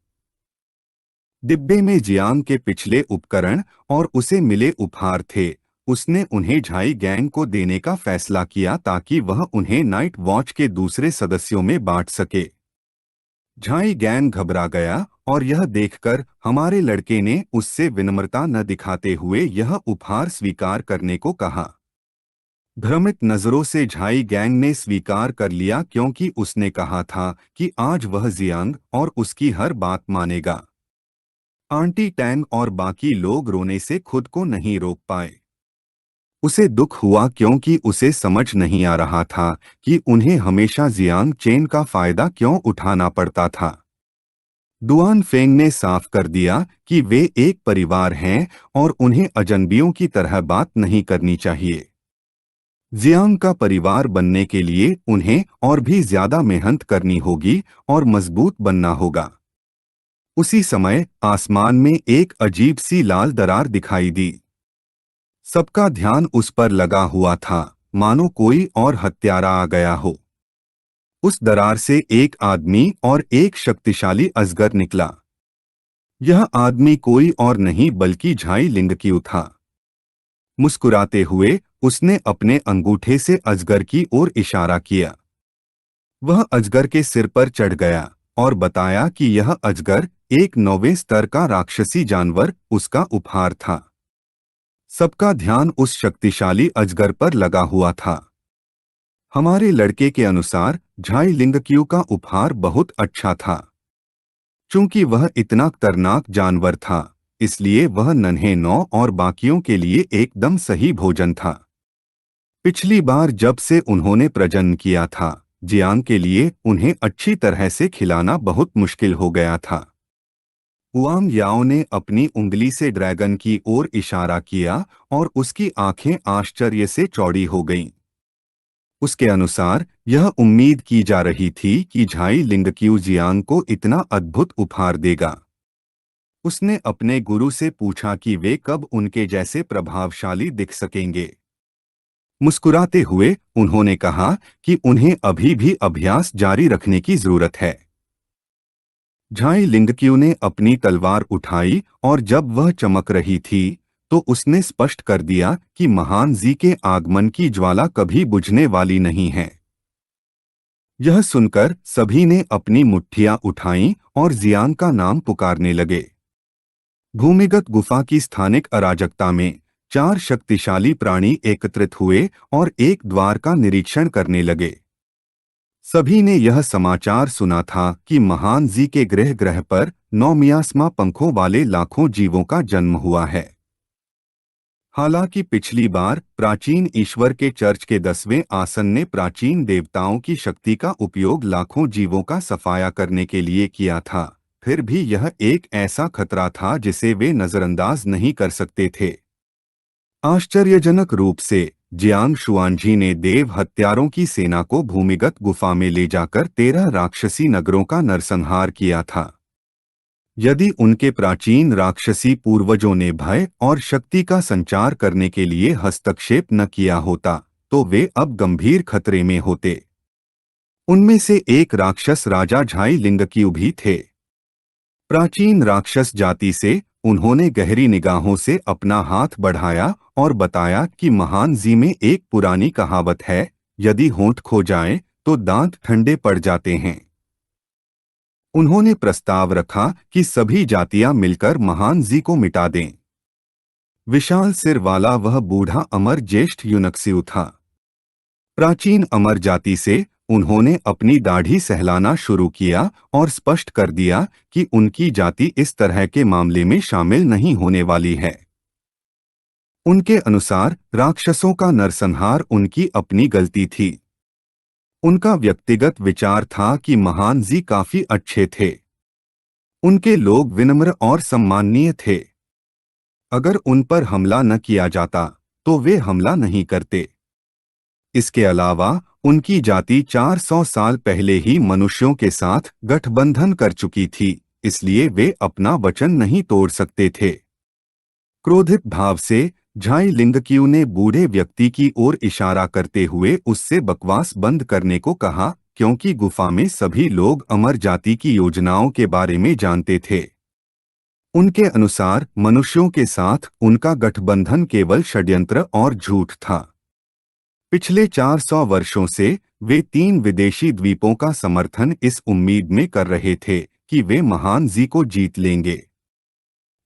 डिब्बे में जियांग के पिछले उपकरण और उसे मिले उपहार थे। उसने उन्हें झाई गैंग को देने का फैसला किया ताकि वह उन्हें नाइट वॉच के दूसरे सदस्यों में बांट सके। झाई गैंग घबरा गया और यह देखकर हमारे लड़के ने उससे विनम्रता न दिखाते हुए यह उपहार स्वीकार करने को कहा। भ्रमित नजरों से झाई गैंग ने स्वीकार कर लिया क्योंकि उसने कहा था कि आज वह जियांग और उसकी हर बात मानेगा। आंटी टैंग और बाकी लोग रोने से खुद को नहीं रोक पाए। उसे दुख हुआ क्योंकि उसे समझ नहीं आ रहा था कि उन्हें हमेशा जियांग चेन का फायदा क्यों उठाना पड़ता था। दुआन फेंग ने साफ कर दिया कि वे एक परिवार हैं और उन्हें अजनबियों की तरह बात नहीं करनी चाहिए। जियांग का परिवार बनने के लिए उन्हें और भी ज्यादा मेहनत करनी होगी और मजबूत बनना होगा। उसी समय आसमान में एक अजीब सी लाल दरार दिखाई दी। सबका ध्यान उस पर लगा हुआ था, मानो कोई और हत्यारा आ गया हो। उस दरार से एक आदमी और एक शक्तिशाली अजगर निकला। यह आदमी कोई और नहीं बल्कि झाई लिंगक्यू था। मुस्कुराते हुए उसने अपने अंगूठे से अजगर की ओर इशारा किया। वह अजगर के सिर पर चढ़ गया और बताया कि यह अजगर एक 9वें स्तर का राक्षसी जानवर उसका उपहार था। सबका ध्यान उस शक्तिशाली अजगर पर लगा हुआ था। हमारे लड़के के अनुसार झाई लिंगक्यू का उपहार बहुत अच्छा था। चूंकि वह इतना खतरनाक जानवर था, इसलिए वह नन्हे नौ और बाकियों के लिए एकदम सही भोजन था। पिछली बार जब से उन्होंने प्रजनन किया था, जियांग के लिए उन्हें अच्छी तरह से खिलाना बहुत मुश्किल हो गया था। हुआंग याओ ने अपनी उंगली से ड्रैगन की ओर इशारा किया और उसकी आंखें आश्चर्य से चौड़ी हो गईं। उसके अनुसार यह उम्मीद की जा रही थी कि झाई लिंगक्यू जियांग को इतना अद्भुत उपहार देगा। उसने अपने गुरु से पूछा कि वे कब उनके जैसे प्रभावशाली दिख सकेंगे। मुस्कुराते हुए उन्होंने कहा कि उन्हें अभी भी अभ्यास जारी रखने की जरूरत है। झाई लिंगक्यू ने अपनी तलवार उठाई और जब वह चमक रही थी तो उसने स्पष्ट कर दिया कि महान जी के आगमन की ज्वाला कभी बुझने वाली नहीं है। यह सुनकर सभी ने अपनी मुट्ठियां उठाईं और जियांग का नाम पुकारने लगे। भूमिगत गुफा की स्थानिक अराजकता में 4 शक्तिशाली प्राणी एकत्रित हुए और एक द्वार का निरीक्षण करने लगे। सभी ने यह समाचार सुना था कि महान जी के ग्रह पर 9 मियास्मा पंखों वाले लाखों जीवों का जन्म हुआ है। हालांकि पिछली बार प्राचीन ईश्वर के चर्च के 10वें आसन ने प्राचीन देवताओं की शक्ति का उपयोग लाखों जीवों का सफाया करने के लिए किया था, फिर भी यह एक ऐसा खतरा था जिसे वे नजरअंदाज नहीं कर सकते थे। आश्चर्यजनक रूप से जियांग शुआनजी ने देव हत्यारों की सेना को भूमिगत गुफा में ले जाकर 13 राक्षसी नगरों का नरसंहार किया था। यदि उनके प्राचीन राक्षसी पूर्वजों ने भय और शक्ति का संचार करने के लिए हस्तक्षेप न किया होता तो वे अब गंभीर खतरे में होते। उनमें से एक राक्षस राजा झाई लिंगक्यू भी थे। प्राचीन राक्षस जाति से उन्होंने गहरी निगाहों से अपना हाथ बढ़ाया और बताया कि महान जी में एक पुरानी कहावत है, यदि होंठ खो जाएं तो दांत ठंडे पड़ जाते हैं। उन्होंने प्रस्ताव रखा कि सभी जातियां मिलकर महान जी को मिटा दें। विशाल सिर वाला वह बूढ़ा अमर ज्येष्ठ युनक्सियु था। प्राचीन अमर जाति से उन्होंने अपनी दाढ़ी सहलाना शुरू किया और स्पष्ट कर दिया कि उनकी जाति इस तरह के मामले में शामिल नहीं होने वाली है। उनके अनुसार राक्षसों का नरसंहार उनकी अपनी गलती थी। उनका व्यक्तिगत विचार था कि महान जी काफी अच्छे थे। उनके लोग विनम्र और सम्माननीय थे। अगर उन पर हमला न किया जाता तो वे हमला नहीं करते। इसके अलावा उनकी जाति 400 साल पहले ही मनुष्यों के साथ गठबंधन कर चुकी थी, इसलिए वे अपना वचन नहीं तोड़ सकते थे। क्रोधित भाव से झाई लिंगक्यू ने बूढ़े व्यक्ति की ओर इशारा करते हुए उससे बकवास बंद करने को कहा, क्योंकि गुफा में सभी लोग अमर जाति की योजनाओं के बारे में जानते थे। उनके अनुसार मनुष्यों के साथ उनका गठबंधन केवल षड्यंत्र और झूठ था। पिछले 400 वर्षों से वे 3 विदेशी द्वीपों का समर्थन इस उम्मीद में कर रहे थे कि वे महान जी को जीत लेंगे।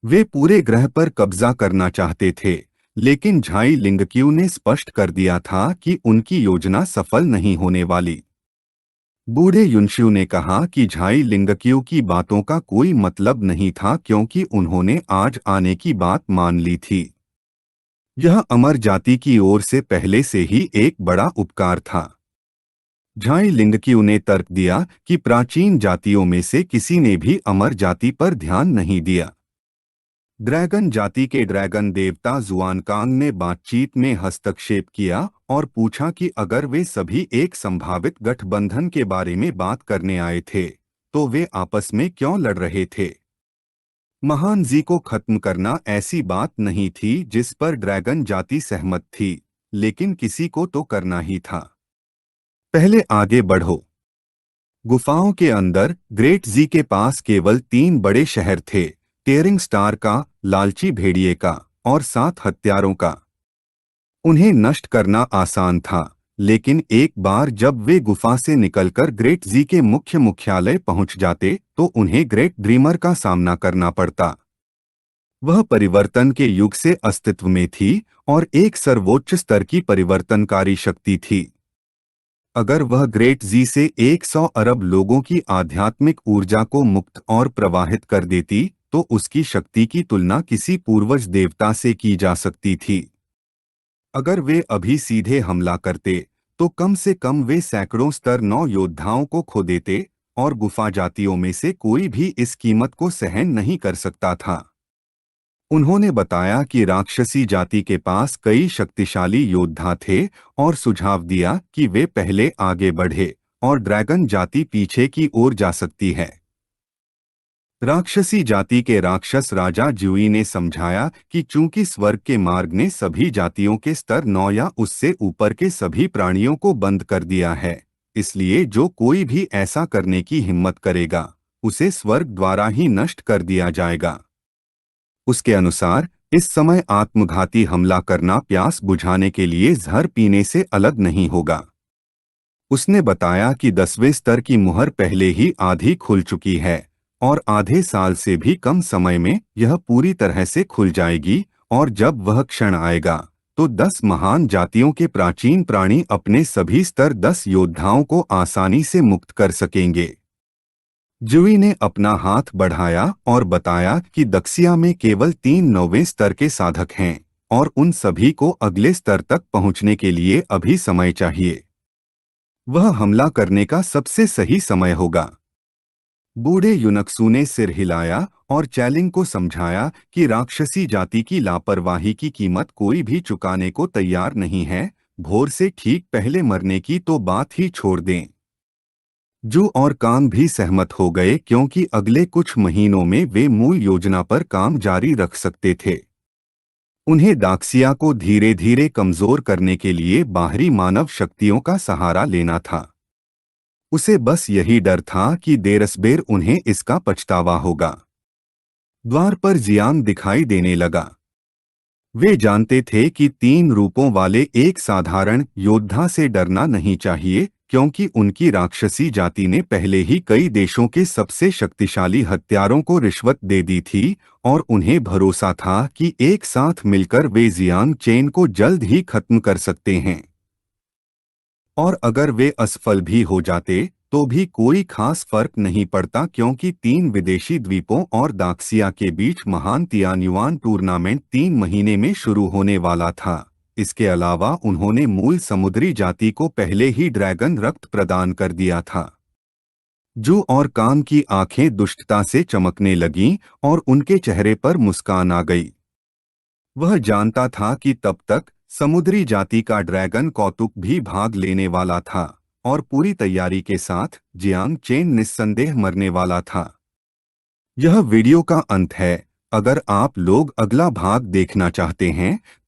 वे पूरे ग्रह पर कब्जा करना चाहते थे, लेकिन झाई लिंगक्यू ने स्पष्ट कर दिया था कि उनकी योजना सफल नहीं होने वाली। बूढ़े युनश्यू ने कहा कि झाई लिंगक्यू की बातों का कोई मतलब नहीं था क्योंकि उन्होंने आज आने की बात मान ली थी। यह अमर जाति की ओर से पहले से ही एक बड़ा उपकार था। झाई लिंगक्यू ने तर्क दिया कि प्राचीन जातियों में से किसी ने भी अमर जाति पर ध्यान नहीं दिया। ड्रैगन जाति के ड्रैगन देवता जुआनकांग ने बातचीत में हस्तक्षेप किया और पूछा कि अगर वे सभी एक संभावित गठबंधन के बारे में बात करने आए थे, तो वे आपस में क्यों लड़ रहे थे? महान जी को खत्म करना ऐसी बात नहीं थी जिस पर ड्रैगन जाति सहमत थी, लेकिन किसी को तो करना ही था। पहले आगे बढ़ो। गुफाओं के अंदर ग्रेट जी के पास केवल 3 बड़े शहर थे, टेयरिंग स्टार का, लालची भेड़िए का और 7 हत्यारों का। उन्हें नष्ट करना आसान था, लेकिन एक बार जब वे गुफा से निकलकर ग्रेट जी के मुख्य मुख्यालय पहुंच जाते तो उन्हें ग्रेट ड्रीमर का सामना करना पड़ता। वह परिवर्तन के युग से अस्तित्व में थी और एक सर्वोच्च स्तर की परिवर्तनकारी शक्ति थी। अगर वह ग्रेट जी से 100 अरब लोगों की आध्यात्मिक ऊर्जा को मुक्त और प्रवाहित कर देती तो उसकी शक्ति की तुलना किसी पूर्वज देवता से की जा सकती थी। अगर वे अभी सीधे हमला करते तो कम से कम वे सैकड़ों स्तर 9 योद्धाओं को खो देते और गुफा जातियों में से कोई भी इस कीमत को सहन नहीं कर सकता था। उन्होंने बताया कि राक्षसी जाति के पास कई शक्तिशाली योद्धा थे और सुझाव दिया कि वे पहले आगे बढ़े और ड्रैगन जाति पीछे की ओर जा सकती है। राक्षसी जाति के राक्षस राजा ज्यूई ने समझाया कि चूंकि स्वर्ग के मार्ग ने सभी जातियों के स्तर 9 या उससे ऊपर के सभी प्राणियों को बंद कर दिया है, इसलिए जो कोई भी ऐसा करने की हिम्मत करेगा उसे स्वर्ग द्वारा ही नष्ट कर दिया जाएगा। उसके अनुसार इस समय आत्मघाती हमला करना प्यास बुझाने के लिए जहर पीने से अलग नहीं होगा। उसने बताया कि 10वें स्तर की मुहर पहले ही आधी खुल चुकी है और आधे साल से भी कम समय में यह पूरी तरह से खुल जाएगी और जब वह क्षण आएगा तो 10 महान जातियों के प्राचीन प्राणी अपने सभी स्तर 10 योद्धाओं को आसानी से मुक्त कर सकेंगे। जुई ने अपना हाथ बढ़ाया और बताया कि दक्षिया में केवल 3 9वें स्तर के साधक हैं और उन सभी को अगले स्तर तक पहुंचने के लिए अभी समय चाहिए। वह हमला करने का सबसे सही समय होगा। बूढ़े युनक्सू ने सिर हिलाया और चैलिंग को समझाया कि राक्षसी जाति की लापरवाही की कीमत कोई भी चुकाने को तैयार नहीं है, भोर से ठीक पहले मरने की तो बात ही छोड़ दें। जू और कांग भी सहमत हो गए क्योंकि अगले कुछ महीनों में वे मूल योजना पर काम जारी रख सकते थे। उन्हें दाक्सिया को धीरे धीरे कमजोर करने के लिए बाहरी मानव शक्तियों का सहारा लेना था। उसे बस यही डर था कि देरसबेर उन्हें इसका पछतावा होगा। द्वार पर जियांग दिखाई देने लगा। वे जानते थे कि 3 रूपों वाले एक साधारण योद्धा से डरना नहीं चाहिए क्योंकि उनकी राक्षसी जाति ने पहले ही कई देशों के सबसे शक्तिशाली हत्यारों को रिश्वत दे दी थी और उन्हें भरोसा था कि एक साथ मिलकर वे जियांग चेन को जल्द ही खत्म कर सकते हैं। और अगर वे असफल भी हो जाते तो भी कोई खास फर्क नहीं पड़ता क्योंकि 3 विदेशी द्वीपों और दाक्सिया के बीच महान तियान्युआन टूर्नामेंट 3 महीने में शुरू होने वाला था। इसके अलावा उन्होंने मूल समुद्री जाति को पहले ही ड्रैगन रक्त प्रदान कर दिया था। जू और कांग की आंखें दुष्टता से चमकने लगीं और उनके चेहरे पर मुस्कान आ गई। वह जानता था कि तब तक समुद्री जाति का ड्रैगन कौतुक भी भाग लेने वाला था और पूरी तैयारी के साथ जियांग चेन निस्संदेह मरने वाला था। यह वीडियो का अंत है। अगर आप लोग अगला भाग देखना चाहते हैं तो